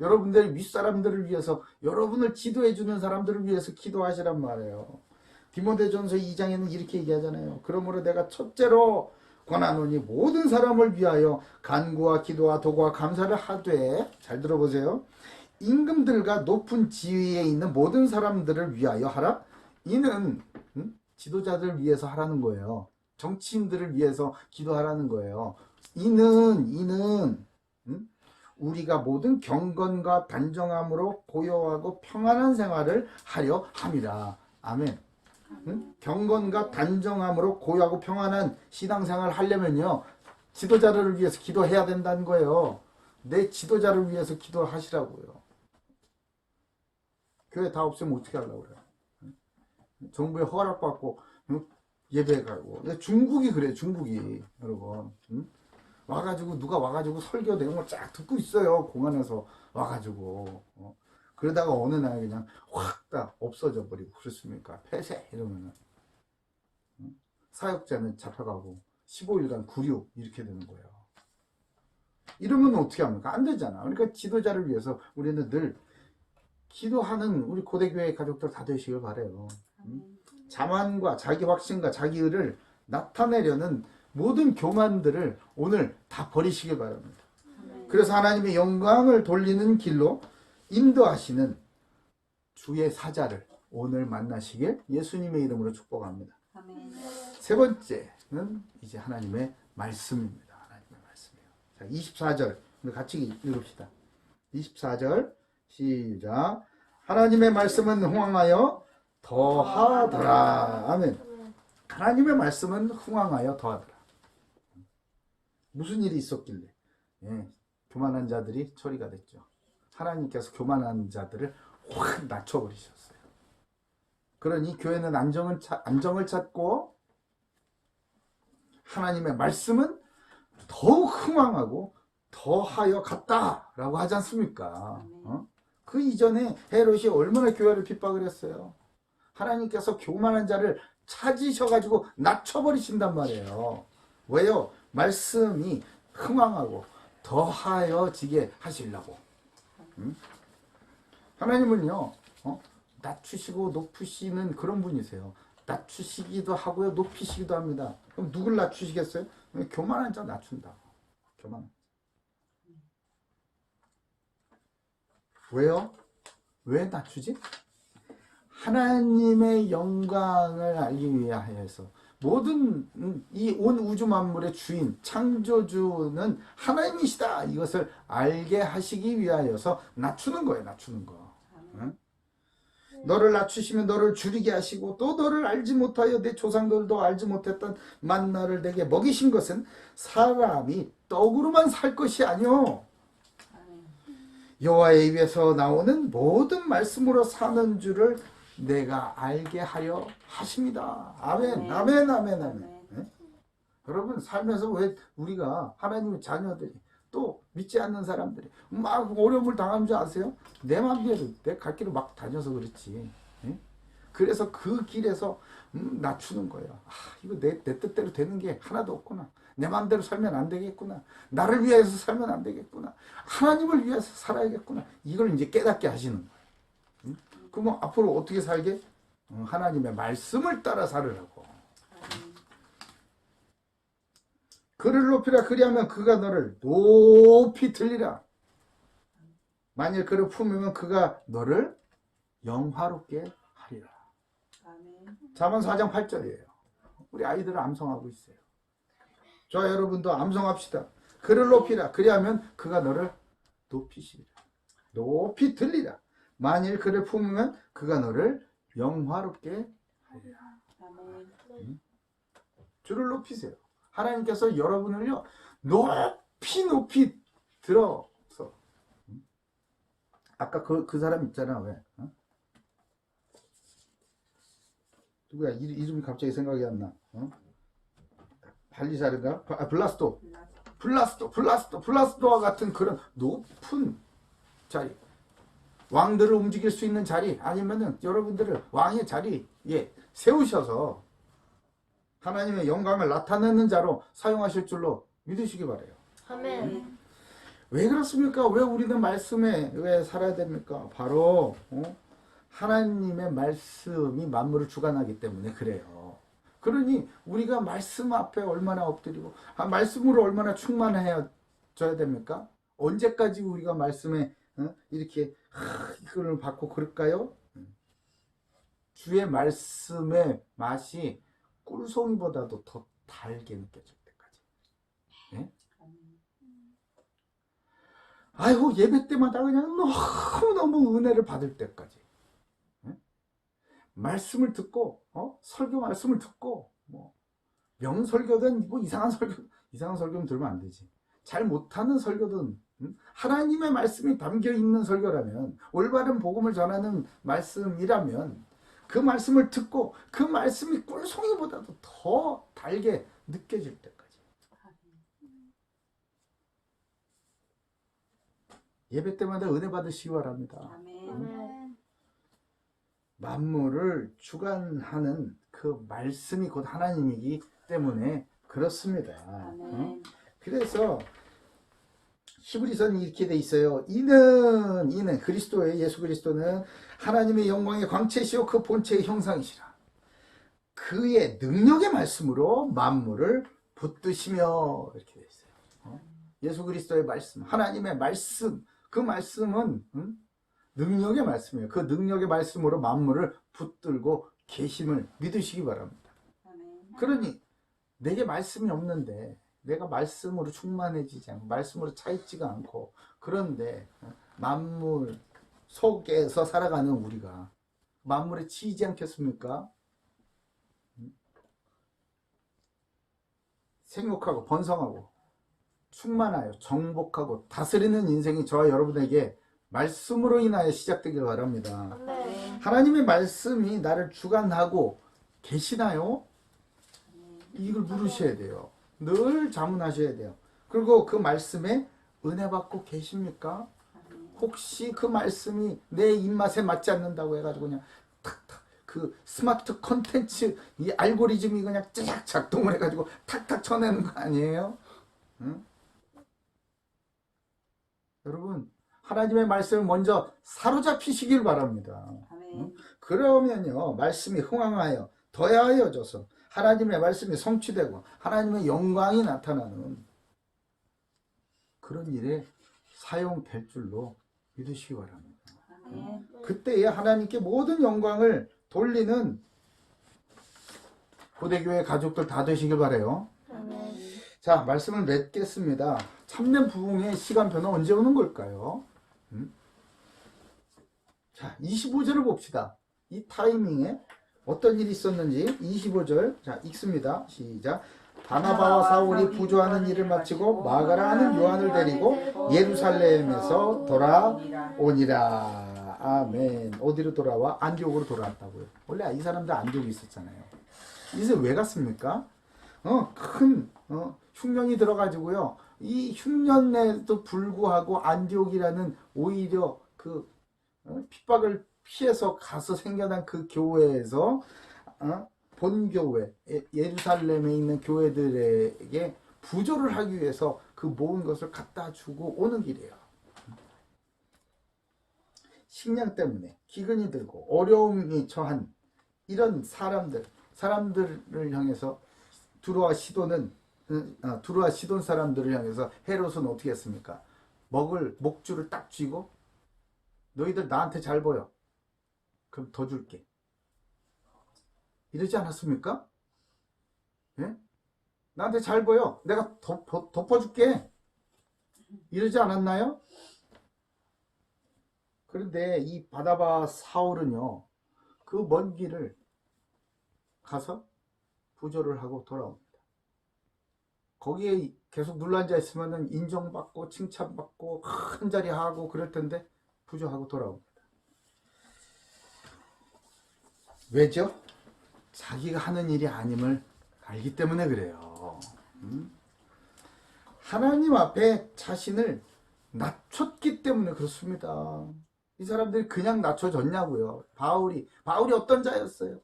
여러분들 윗사람들을 위해서 여러분을 지도해 주는 사람들을 위해서 기도하시란 말이에요. 디모데전서 2장에는 이렇게 얘기하잖아요. 그러므로 내가 첫째로 권하노니 모든 사람을 위하여 간구와 기도와 도구와 감사를 하되 잘 들어보세요. 임금들과 높은 지위에 있는 모든 사람들을 위하여 하라. 이는 지도자들을 위해서 하라는 거예요. 정치인들을 위해서 기도하라는 거예요. 이는 우리가 모든 경건과 단정함으로 고요하고 평안한 생활을 하려 함이라. 아멘. 경건과 단정함으로 고요하고 평안한 신앙생활을 하려면요 지도자를 위해서 기도해야 된다는 거예요. 내 지도자를 위해서 기도하시라고요. 교회 다 없으면 어떻게 하려고 그래요? 정부의 허락받고 예배 가고. 중국이 그래. 중국이 여러분 와가지고 누가 와가지고 설교 내용을 쫙 듣고 있어요. 공안에서 와가지고 그러다가 어느 날 그냥 확 다 없어져 버리고 그렇습니까? 폐쇄 이러면은 사역자는 잡혀가고 15일간 구류 이렇게 되는 거예요. 이러면 어떻게 합니까? 안 되잖아. 그러니까 지도자를 위해서 우리는 늘 기도하는 우리 고대교회 가족들 다 되시길 바래요. 자만과 자기 확신과 자기 의를 나타내려는 모든 교만들을 오늘 다 버리시길 바랍니다. 그래서 하나님의 영광을 돌리는 길로 인도하시는 주의 사자를 오늘 만나시길 예수님의 이름으로 축복합니다. 아멘. 세 번째는 이제 하나님의 말씀입니다. 하나님의 말씀이에요. 자, 24절 우리 같이 읽읍시다. 24절 시작. 하나님의 말씀은 흥왕하여 더하더라. 아멘. 하나님의 말씀은 흥왕하여 더하더라. 무슨 일이 있었길래 교만한 자들이 처리가 됐죠. 하나님께서 교만한 자들을 확 낮춰버리셨어요. 그러니 교회는 안정을 찾고 하나님의 말씀은 더욱 흥왕하고 더하여 갔다라고 하지 않습니까? 그 이전에 헤롯이 얼마나 교회를 핍박을 했어요. 하나님께서 교만한 자를 찾으셔가지고 낮춰버리신단 말이에요. 왜요? 말씀이 흥왕하고 더하여지게 하시려고. 하나님은요, 낮추시고 높으시는 그런 분이세요. 낮추시기도 하고요, 높이시기도 합니다. 그럼 누굴 낮추시겠어요? 교만한 자 낮춘다. 교만. 왜요? 왜 낮추지? 하나님의 영광을 알기 위하여서 모든 이 온 우주 만물의 주인 창조주는 하나님이시다 이것을 알게 하시기 위하여서 낮추는 거예요. 낮추는 거. 응? 너를 낮추시면 너를 줄이게 하시고 또 너를 알지 못하여 내 조상들도 알지 못했던 만나를 내게 먹이신 것은 사람이 떡으로만 살 것이 아니오 여호와의 입에서 나오는 모든 말씀으로 사는 줄을 내가 알게 하려 하십니다. 아멘, 아멘, 아멘, 아멘. 네? 여러분 살면서 왜 우리가 하나님의 자녀들이 또 믿지 않는 사람들이 막 어려움을 당하는 줄 아세요? 내 맘대로 내 갈 길을 막 다녀서 그렇지. 네? 그래서 그 길에서 낮추는 거예요. 아, 이거 내 뜻대로 되는 게 하나도 없구나. 내 맘대로 살면 안 되겠구나. 나를 위해서 살면 안 되겠구나. 하나님을 위해서 살아야겠구나. 이걸 이제 깨닫게 하시는 거예요. 그럼 앞으로 어떻게 살게? 하나님의 말씀을 따라 살으라고. 그를 높이라 그리하면 그가 너를 높이 들리라. 만일 그를 품으면 그가 너를 영화롭게 하리라. 잠언 4장 8절이에요. 우리 아이들은 암송하고 있어요. 저 여러분도 암송합시다. 그를 높이라 그리하면 그가 너를 높이시리라. 높이 들리라. 만일 그를 품으면 그가 너를 영화롭게 하리라. 주를 높이세요. 하나님께서 여러분을요 높이 들어서 아까 그 사람 있잖아. 왜? 누구야? 이름이 갑자기 생각이 안 나. 발리사르가? 블라스토와 같은 그런 높은 자리. 왕들을 움직일 수 있는 자리 아니면은 여러분들을 왕의 자리에 세우셔서 하나님의 영광을 나타내는 자로 사용하실 줄로 믿으시기 바라요. 아멘. 왜 그렇습니까? 왜 우리는 말씀에 왜 살아야 됩니까? 바로 하나님의 말씀이 만물을 주관하기 때문에 그래요. 그러니 우리가 말씀 앞에 얼마나 엎드리고 말씀으로 얼마나 충만해져야 됩니까? 언제까지 우리가 말씀에 이렇게 이걸 받고 그럴까요? 주의 말씀의 맛이 꿀송이보다도 더 달게 느껴질 때까지. 네? 아이고 예배 때마다 그냥 너무너무 은혜를 받을 때까지. 네? 말씀을 듣고 설교 말씀을 듣고 뭐 명설교든 뭐 이상한 설교는 들으면 안 되지. 잘 못하는 설교든 하나님의 말씀이 담겨있는 설교라면 올바른 복음을 전하는 말씀이라면 그 말씀을 듣고 그 말씀이 꿀송이보다도 더 달게 느껴질 때까지 예배 때마다 은혜 받으시기 바랍니다. 아멘. 만물을 주관하는 그 말씀이 곧 하나님이기 때문에 그렇습니다. 아멘. 그래서 히브리서는 이렇게 돼 있어요. 이는 그리스도의 예수 그리스도는 하나님의 영광의 광채시요 그 본체의 형상이시라. 그의 능력의 말씀으로 만물을 붙드시며 이렇게 돼 있어요. 예수 그리스도의 말씀, 하나님의 말씀, 그 말씀은 능력의 말씀이에요. 그 능력의 말씀으로 만물을 붙들고 계심을 믿으시기 바랍니다. 그러니 내게 말씀이 없는데 내가 말씀으로 충만해지지 않고 말씀으로 차있지가 않고 그런데 만물 속에서 살아가는 우리가 만물에 치이지 않겠습니까? 생육하고 번성하고 충만하여 정복하고 다스리는 인생이 저와 여러분에게 말씀으로 인하여 시작되길 바랍니다. 하나님의 말씀이 나를 주관하고 계시나요? 이걸 물으셔야 돼요. 늘 자문하셔야 돼요. 그리고 그 말씀에 은혜 받고 계십니까? 혹시 그 말씀이 내 입맛에 맞지 않는다고 해가지고 그냥 탁탁 그 스마트 콘텐츠 이 알고리즘이 그냥 쫙 작동을 해가지고 탁탁 쳐내는 거 아니에요? 응? 여러분 하나님의 말씀을 먼저 사로잡히시길 바랍니다. 응? 그러면요 말씀이 흥황하여 더하여져서 하나님의 말씀이 성취되고 하나님의 영광이 나타나는 그런 일에 사용될 줄로 믿으시기 바랍니다. 그때에 하나님께 모든 영광을 돌리는 고대교회 가족들 다 되시길 바라요. 자, 말씀을 맺겠습니다. 참된 부흥의 시간표는 언제 오는 걸까요? 자, 25절을 봅시다. 이 타이밍에 어떤 일이 있었는지 25절 자 읽습니다. 시작. 바나바와 사울이 부조하는 일을 마치고 마가라 하는 요한을 데리고 예루살렘에서 돌아오니라. 아멘. 어디로 돌아와? 안디옥으로 돌아왔다고요. 원래 이 사람들 안디옥에 있었잖아요. 이제 왜 갔습니까? 큰 흉년이 들어가지고요. 이 흉년에도 불구하고 안디옥이라는 오히려 그 핍박을 피해서 가서 생겨난 그 교회에서 본교회 예루살렘에 있는 교회들에게 부조를 하기 위해서 그 모은 것을 갖다 주고 오는 길이에요. 식량 때문에 기근이 들고 어려움이 처한 이런 사람들을 향해서 두로와 시돈 사람들을 향해서 헤롯은 어떻게 했습니까? 먹을 목줄을 딱 쥐고 너희들 나한테 잘 보여. 그럼 더 줄게. 이러지 않았습니까? 예? 나한테 잘 보여. 내가 덮어줄게. 이러지 않았나요? 그런데 이 바나바 사울은요. 그 먼 길을 가서 부조를 하고 돌아옵니다. 거기에 계속 눌러앉아 있으면 인정받고 칭찬받고 한자리 하고 그럴 텐데 부조하고 돌아옵니다. 왜죠? 자기가 하는 일이 아님을 알기 때문에 그래요. 하나님 앞에 자신을 낮췄기 때문에 그렇습니다. 이 사람들이 그냥 낮춰졌냐고요. 바울이 어떤 자였어요?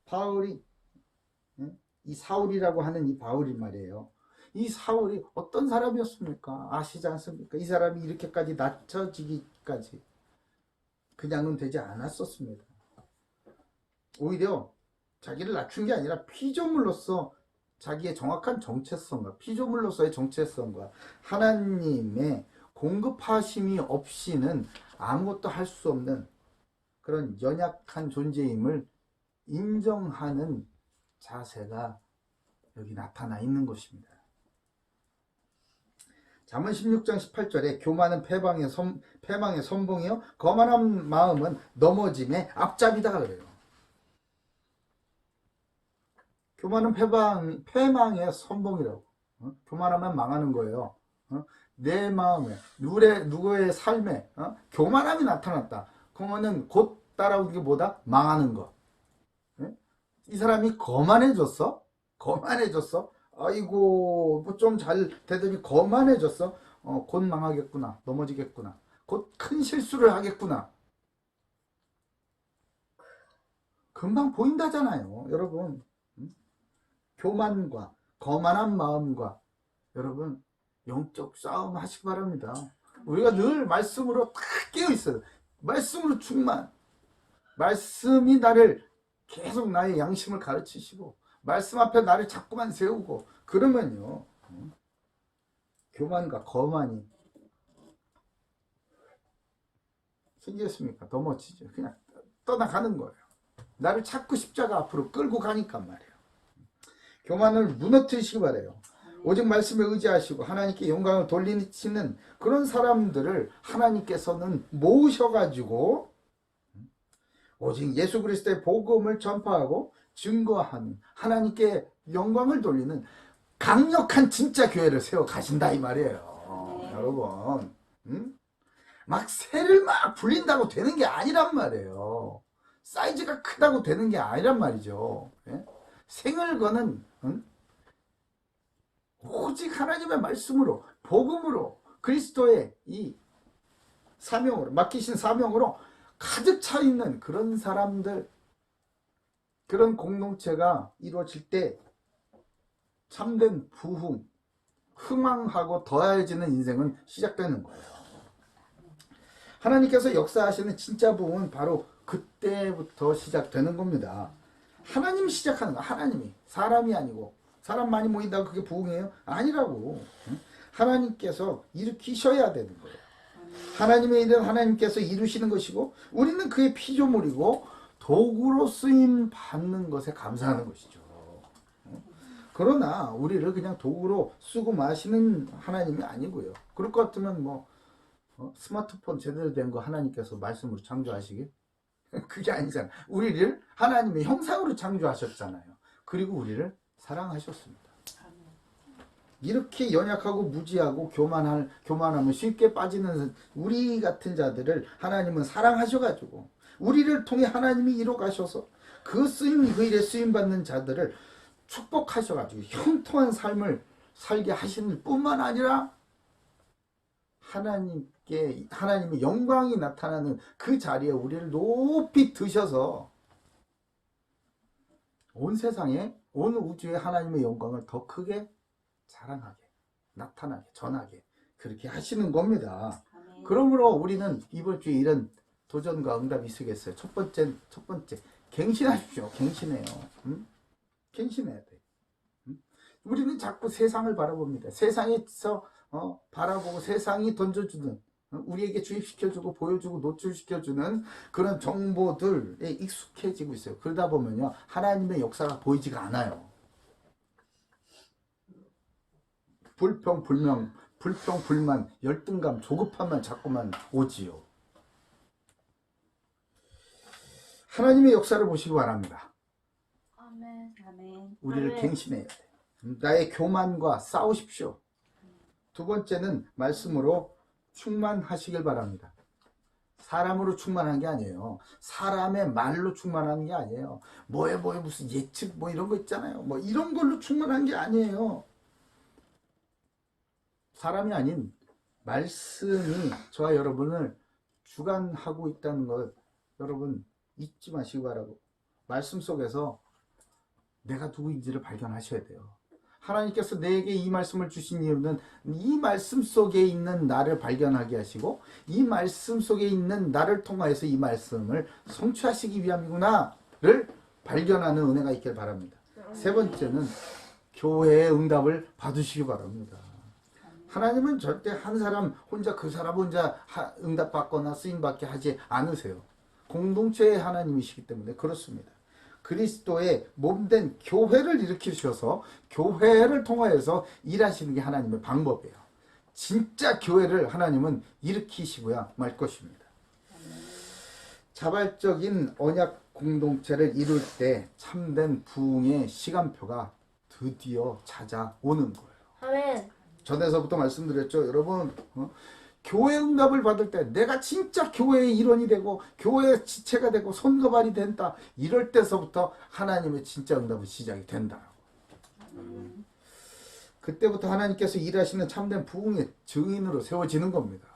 바울이 이 사울이라고 하는 이 바울이 말이에요. 이 사울이 어떤 사람이었습니까? 아시지 않습니까? 이 사람이 이렇게까지 낮춰지기까지 그냥은 되지 않았었습니다. 오히려 자기를 낮춘 게 아니라 피조물로서 자기의 정확한 정체성과 피조물로서의 정체성과 하나님의 공급하심이 없이는 아무것도 할 수 없는 그런 연약한 존재임을 인정하는 자세가 여기 나타나 있는 것입니다. 잠언 16장 18절에 교만은 패망의 선봉이요 거만한 마음은 넘어짐의 앞잡이다 그래요. 교만은 패망의 선봉이라고. 교만하면 망하는 거예요. 내 마음에 누구의 삶에 교만함이 나타났다. 그러면은 곧 따라오는 게 뭐다? 망하는 거. 이 사람이 거만해졌어? 아이고 뭐 좀 잘 되더니 거만해졌어? 곧 망하겠구나. 넘어지겠구나. 곧 큰 실수를 하겠구나. 금방 보인다잖아요. 여러분. 교만과 거만한 마음과 여러분 영적 싸움 하시기 바랍니다. 우리가 늘 말씀으로 딱 깨어 있어요. 말씀으로 충만. 말씀이 나를 계속 나의 양심을 가르치시고 말씀 앞에 나를 자꾸만 세우고 그러면요, 교만과 거만이 생겼습니까? 더 멋지죠. 그냥 떠나가는 거예요. 나를 자꾸 십자가 앞으로 끌고 가니까 말이에요. 교만을 무너뜨리시기 바래요. 오직 말씀에 의지하시고 하나님께 영광을 돌리시는 그런 사람들을 하나님께서는 모으셔가지고 오직 예수 그리스도의 복음을 전파하고 증거하는, 하나님께 영광을 돌리는 강력한 진짜 교회를 세워 가신다 이 말이에요. 여러분, 막 새를 막 불린다고 되는 게 아니란 말이에요. 사이즈가 크다고 되는 게 아니란 말이죠. 예? 생을 거는 오직 하나님의 말씀으로, 복음으로, 그리스도의 이 사명으로, 맡기신 사명으로 가득 차 있는 그런 사람들, 그런 공동체가 이루어질 때 참된 부흥, 흥왕하고 더해지는 인생은 시작되는 거예요. 하나님께서 역사하시는 진짜 부흥은 바로 그때부터 시작되는 겁니다. 하나님이 시작하는 거야. 하나님이. 사람이 아니고. 사람 많이 모인다고 그게 부흥이에요? 아니라고. 하나님께서 일으키셔야 되는 거예요. 하나님의 일은 하나님께서 이루시는 것이고 우리는 그의 피조물이고 도구로 쓰임 받는 것에 감사하는 것이죠. 그러나 우리를 그냥 도구로 쓰고 마시는 하나님이 아니고요. 그럴 것 같으면 뭐 스마트폰 제대로 된 거 하나님께서 말씀으로 창조하시길? 그게 아니잖아요. 우리를 하나님의 형상으로 창조하셨잖아요. 그리고 우리를 사랑하셨습니다. 이렇게 연약하고 무지하고 교만하면 쉽게 빠지는 우리 같은 자들을 하나님은 사랑하셔가지고 우리를 통해 하나님이 이뤄가셔서 그 일에 쓰임받는 자들을 축복하셔가지고 형통한 삶을 살게 하시는 뿐만 아니라 하나님의 영광이 나타나는 그 자리에 우리를 높이 드셔서 온 세상에, 온 우주에 하나님의 영광을 더 크게 자랑하게, 나타나게, 전하게 그렇게 하시는 겁니다. 그러므로 우리는 이번 주에 이런 도전과 응답이 있으겠어요. 첫 번째 갱신하십시오. 갱신해요. 갱신해야 돼. 우리는 자꾸 세상을 바라봅니다. 세상에서 바라보고 세상이 던져주는, 우리에게 주입시켜주고 보여주고 노출시켜주는 그런 정보들에 익숙해지고 있어요. 그러다 보면요, 하나님의 역사가 보이지가 않아요. 불평, 불만, 열등감, 조급함만 자꾸만 오지요. 하나님의 역사를 보시기 바랍니다. 아멘. 우리를 갱신해야 돼. 나의 교만과 싸우십시오. 두 번째는 말씀으로 충만하시길 바랍니다. 사람으로 충만한 게 아니에요. 사람의 말로 충만한 게 아니에요. 뭐에 무슨 예측 뭐 이런 거 있잖아요. 뭐 이런 걸로 충만한 게 아니에요. 사람이 아닌 말씀이 저와 여러분을 주관하고 있다는 걸 여러분 잊지 마시고 바라고, 말씀 속에서 내가 누구인지를 발견하셔야 돼요. 하나님께서 내게 이 말씀을 주신 이유는 이 말씀 속에 있는 나를 발견하게 하시고 이 말씀 속에 있는 나를 통하여서 이 말씀을 성취하시기 위함이구나를 발견하는 은혜가 있길 바랍니다. 세 번째는 교회의 응답을 받으시기 바랍니다. 하나님은 절대 한 사람 혼자, 그 사람 혼자 응답받거나 쓰임받게 하지 않으세요. 공동체의 하나님이시기 때문에 그렇습니다. 그리스도의 몸된 교회를 일으키셔서 교회를 통하여서 일하시는 게 하나님의 방법이에요. 진짜 교회를 하나님은 일으키시고야 말 것입니다. 자발적인 언약 공동체를 이룰 때 참된 부흥의 시간표가 드디어 찾아오는 거예요. 아멘. 전에서부터 말씀드렸죠. 여러분, 교회 응답을 받을 때 내가 진짜 교회의 일원이 되고 교회의 지체가 되고 손거발이 된다, 이럴 때서부터 하나님의 진짜 응답은 시작이 된다. 그때부터 하나님께서 일하시는 참된 부흥의 증인으로 세워지는 겁니다.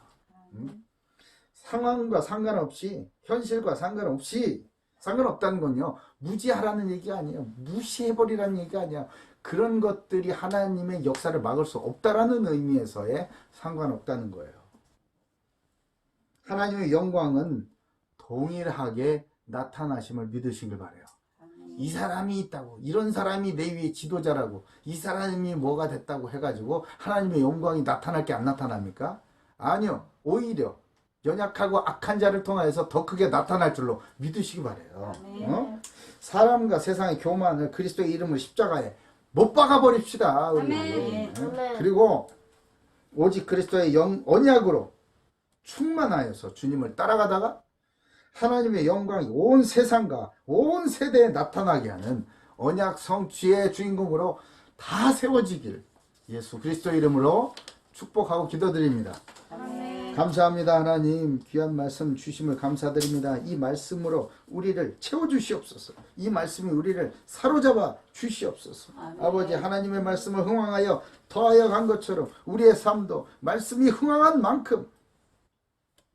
상황과 상관없이, 현실과 상관없다는 건요, 무지하라는 얘기가 아니에요. 무시해버리라는 얘기가 아니야. 그런 것들이 하나님의 역사를 막을 수 없다라는 의미에서의 상관없다는 거예요. 하나님의 영광은 동일하게 나타나심을 믿으시길 바라요. 이 사람이 있다고, 이런 사람이 내 위에 지도자라고, 이 사람이 뭐가 됐다고 해가지고 하나님의 영광이 나타날 게 안 나타납니까? 아니요. 오히려 연약하고 악한 자를 통하여서 더 크게 나타날 줄로 믿으시기 바래요. 어? 사람과 세상의 교만을 그리스도의 이름을 십자가에 못 박아 버립시다. 우리. 아멘. 어? 그리고 오직 그리스도의 언약으로 충만하여서 주님을 따라가다가 하나님의 영광이 온 세상과 온 세대에 나타나게 하는 언약 성취의 주인공으로 다 세워지길 예수 그리스도 이름으로 축복하고 기도드립니다. 아멘. 감사합니다. 하나님 귀한 말씀 주심을 감사드립니다. 이 말씀으로 우리를 채워주시옵소서. 이 말씀이 우리를 사로잡아 주시옵소서. 아멘. 아버지 하나님의 말씀을 흥황하여 더하여 간 것처럼 우리의 삶도 말씀이 흥황한 만큼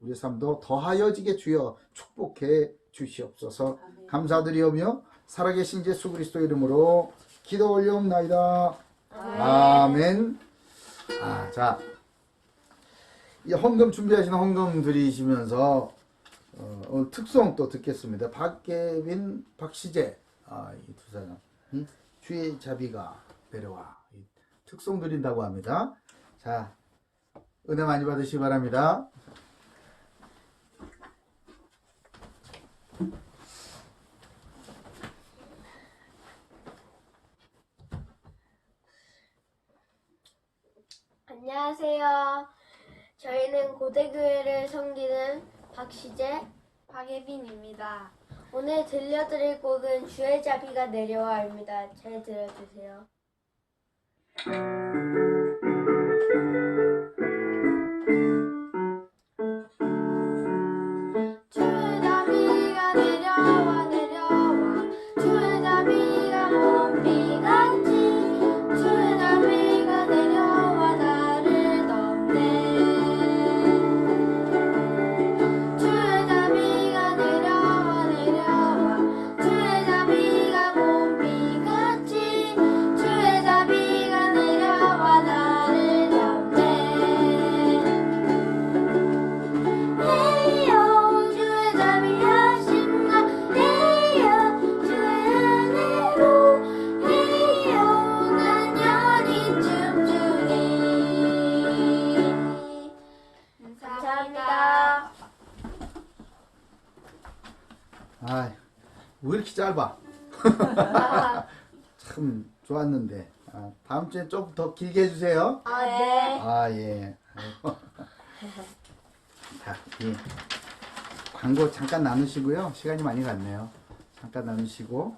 우리의 삶도 더하여지게 주여 축복해 주시옵소서. 아멘. 감사드리오며 살아계신 예수 그리스도 이름으로 기도 올려옵나이다. 아멘. 자, 이 헌금 준비하시는 헌금 드리시면서 오늘 특송 또 듣겠습니다. 박계빈, 박시재 이 두 사람 주의 자비가 내려와 특송 드린다고 합니다. 자, 은혜 많이 받으시기 바랍니다. 안녕하세요. 저희는 고대교회를 섬기는 박시재, 박예빈입니다. 오늘 들려드릴 곡은 주의 자비가 내려와입니다. 잘 들어주세요. 주의 자비가 내려와 내려와 주의 자비가 몸비같이 주의 자비가 내려와 나를 덮네 주의 자비가 내려와 내려와 주의 자비가 몸비같이 주의 자비가 내려와 나를 덮네 에이요 주의 자비하심과 에이요 주의 은혜로 에이요 난 영원히 춤추리 감사합니다. 왜 이렇게 짧아? 참 좋았는데 다음 주에 좀 더 길게 해주세요. 네. 예. 자, 이 광고 잠깐 나누시고요. 시간이 많이 갔네요. 잠깐 나누시고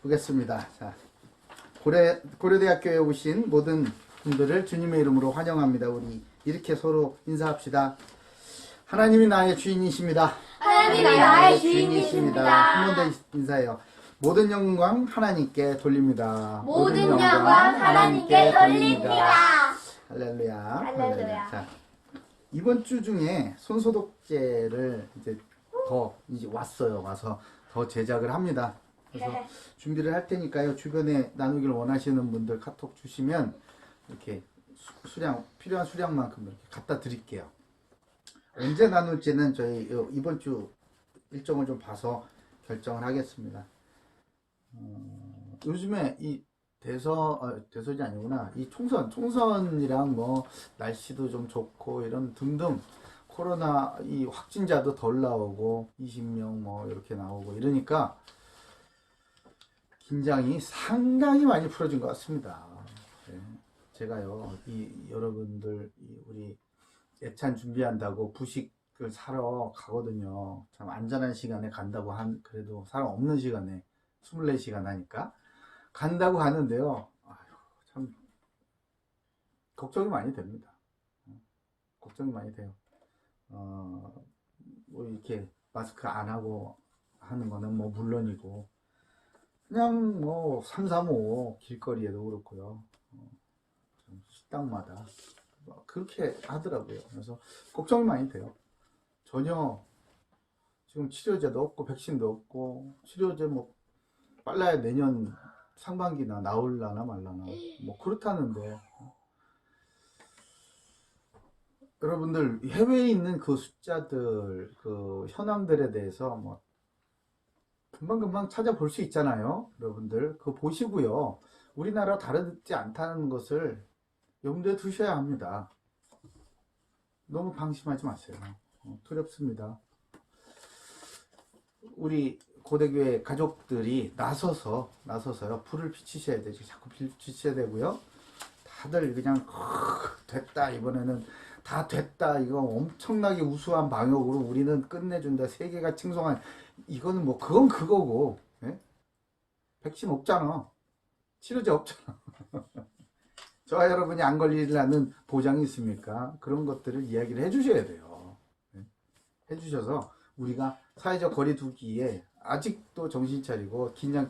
보겠습니다. 자, 고려대학교에 오신 모든 분들을 주님의 이름으로 환영합니다. 우리 이렇게 서로 인사합시다. 하나님이 나의 주인이십니다. 하나님이 나의 주인이십니다. 한 번 더 인사해요. 모든 영광 하나님께 돌립니다. 모든 영광 하나님께 돌립니다. 할렐루야. 할렐루야. 자, 이번 주 중에 손소독제를 이제 왔어요. 와서 더 제작을 합니다. 그래서 준비를 할 테니까요. 주변에 나누기를 원하시는 분들 카톡 주시면 이렇게 필요한 수량만큼 이렇게 갖다 드릴게요. 언제 나눌지는 저희 이번 주 일정을 좀 봐서 결정을 하겠습니다. 요즘에 이 대선이 아니구나. 이 총선이랑 뭐 날씨도 좀 좋고 이런 등등 코로나 이 확진자도 덜 나오고 20명 뭐 이렇게 나오고 이러니까 긴장이 상당히 많이 풀어진 것 같습니다. 네. 제가요, 여러분들 우리 예찬 준비한다고 부식을 사러 가거든요. 참 안전한 시간에 간다고 그래도 사람 없는 시간에 24시간 하니까 간다고 하는데요. 참 걱정이 많이 됩니다. 걱정이 많이 돼요. 뭐 이렇게 마스크 안 하고 하는 거는 뭐 물론이고 그냥 뭐 335 길거리에도 그렇고요. 식당마다 그렇게 하더라고요. 그래서 걱정이 많이 돼요. 전혀 지금 치료제도 없고 백신도 없고 치료제 뭐 빨라야 내년 상반기나 나올라나 말라나 뭐 그렇다는데 여러분들 해외에 있는 그 숫자들 그 현황들에 대해서 뭐 금방금방 찾아볼 수 있잖아요. 여러분들 그거 보시고요. 우리나라 다르지 않다는 것을 염두에 두셔야 합니다. 너무 방심하지 마세요. 두렵습니다. 우리 고대교회 가족들이 나서서요. 불을 비치셔야 되죠. 자꾸 비치셔야 되고요. 다들 그냥 됐다, 이번에는 다 됐다, 이거 엄청나게 우수한 방역으로 우리는 끝내준다, 세계가 칭송한, 이거는 뭐 그건 그거고, 예? 백신 없잖아, 치료제 없잖아. 저와 여러분이 안 걸리려는 보장이 있습니까? 그런 것들을 이야기를 해주셔야 돼요. 예? 해주셔서 우리가 사회적 거리두기에 아직도 정신 차리고 긴장을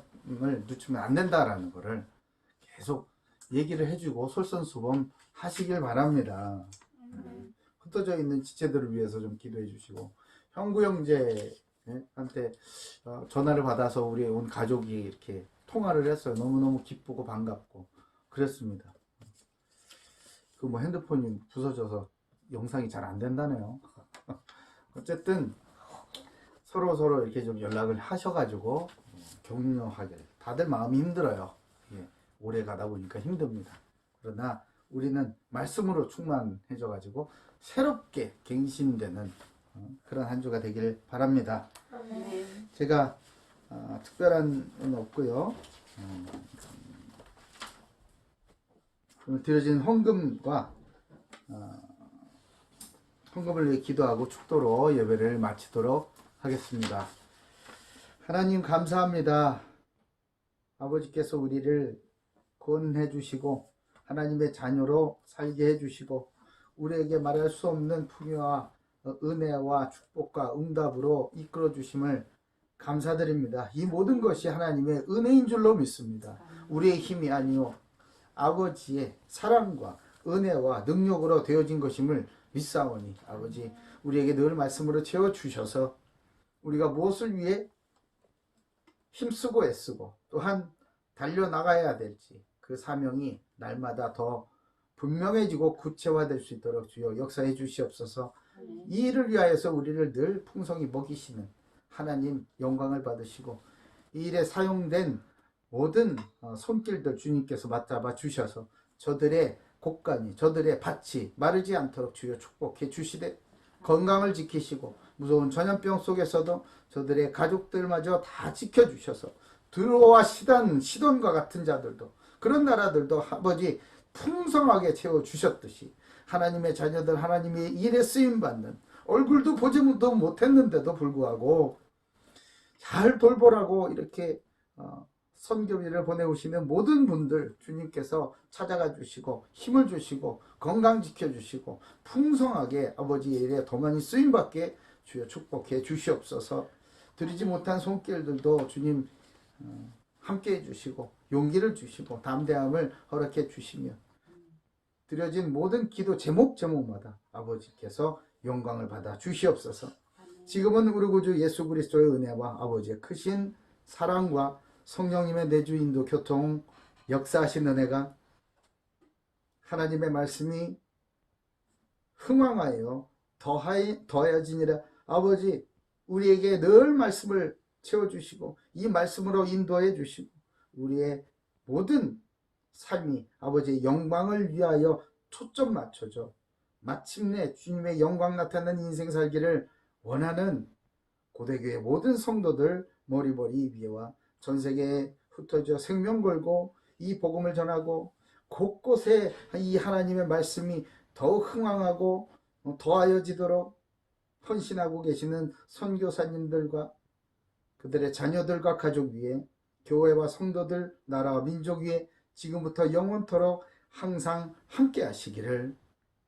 늦추면 안 된다라는 거를 계속 얘기를 해주고 솔선수범 하시길 바랍니다. 흩어져 있는 지체들을 위해서 좀 기도해 주시고, 형구 형제한테 전화를 받아서 우리 온 가족이 이렇게 통화를 했어요. 너무너무 기쁘고 반갑고 그랬습니다. 그 뭐 핸드폰이 부서져서 영상이 잘 안 된다네요. 어쨌든 서로 이렇게 좀 연락을 하셔가지고 격려하게, 다들 마음이 힘들어요. 예, 오래 가다 보니까 힘듭니다. 그러나 우리는 말씀으로 충만해져가지고 새롭게 갱신되는 그런 한 주가 되길 바랍니다. 제가 특별한 건 없고요. 오늘 드려진 헌금과 헌금을 위해 기도하고 축도로 예배를 마치도록 하겠습니다. 하나님 감사합니다. 아버지께서 우리를 구원해 주시고 하나님의 자녀로 살게 해 주시고 우리에게 말할 수 없는 풍요와 은혜와 축복과 응답으로 이끌어 주심을 감사드립니다. 이 모든 것이 하나님의 은혜인 줄로 믿습니다. 우리의 힘이 아니요 아버지의 사랑과 은혜와 능력으로 되어진 것임을 믿사오니 아버지, 우리에게 늘 말씀으로 채워주셔서 우리가 무엇을 위해 힘쓰고 애쓰고 또한 달려나가야 될지 그 사명이 날마다 더 분명해지고 구체화될 수 있도록 주여 역사해 주시옵소서. 이 일을 위하여서 우리를 늘 풍성히 먹이시는 하나님 영광을 받으시고 이 일에 사용된 모든 손길들 주님께서 맞잡아 주셔서 저들의 곡간이, 저들의 밭이 마르지 않도록 주여 축복해 주시되 건강을 지키시고 무서운 전염병 속에서도 저들의 가족들마저 다 지켜주셔서 드로와 시돈과 같은 자들도 그런 나라들도 아버지 풍성하게 채워주셨듯이 하나님의 자녀들, 하나님의 일에 쓰임받는, 얼굴도 보지도 못했는데도 불구하고 잘 돌보라고 이렇게 선교비를 보내오시는 모든 분들 주님께서 찾아가 주시고 힘을 주시고 건강 지켜주시고 풍성하게 아버지의 일에 더 많이 쓰임받게 주여 축복해 주시옵소서. 드리지 못한 손길들도 주님 함께 해주시고 용기를 주시고 담대함을 허락해 주시며 드려진 모든 기도 제목마다 아버지께서 영광을 받아 주시옵소서. 지금은 우리 구주 예수 그리스도의 은혜와 아버지의 크신 사랑과 성령님의 내주 인도 교통 역사하신 은혜가 하나님의 말씀이 흥왕하여 더하여지니라. 아버지, 우리에게 늘 말씀을 채워주시고 이 말씀으로 인도해 주시고 우리의 모든 삶이 아버지의 영광을 위하여 초점 맞춰져 마침내 주님의 영광 나타나는 인생 살기를 원하는 고대교회 모든 성도들 머리머리 위에와 전세계에 흩어져 생명 걸고 이 복음을 전하고 곳곳에 이 하나님의 말씀이 더욱 흥왕하고 더하여지도록 헌신하고 계시는 선교사님들과 그들의 자녀들과 가족 위에 교회와 성도들, 나라와 민족 위에 지금부터 영원토록 항상 함께 하시기를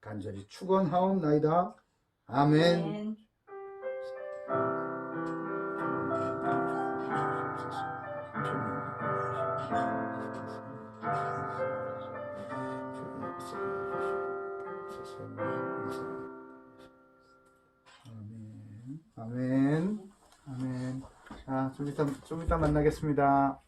간절히 축원하옵나이다. 아멘. 아멘. 아멘. 자, 좀 이따 만나겠습니다.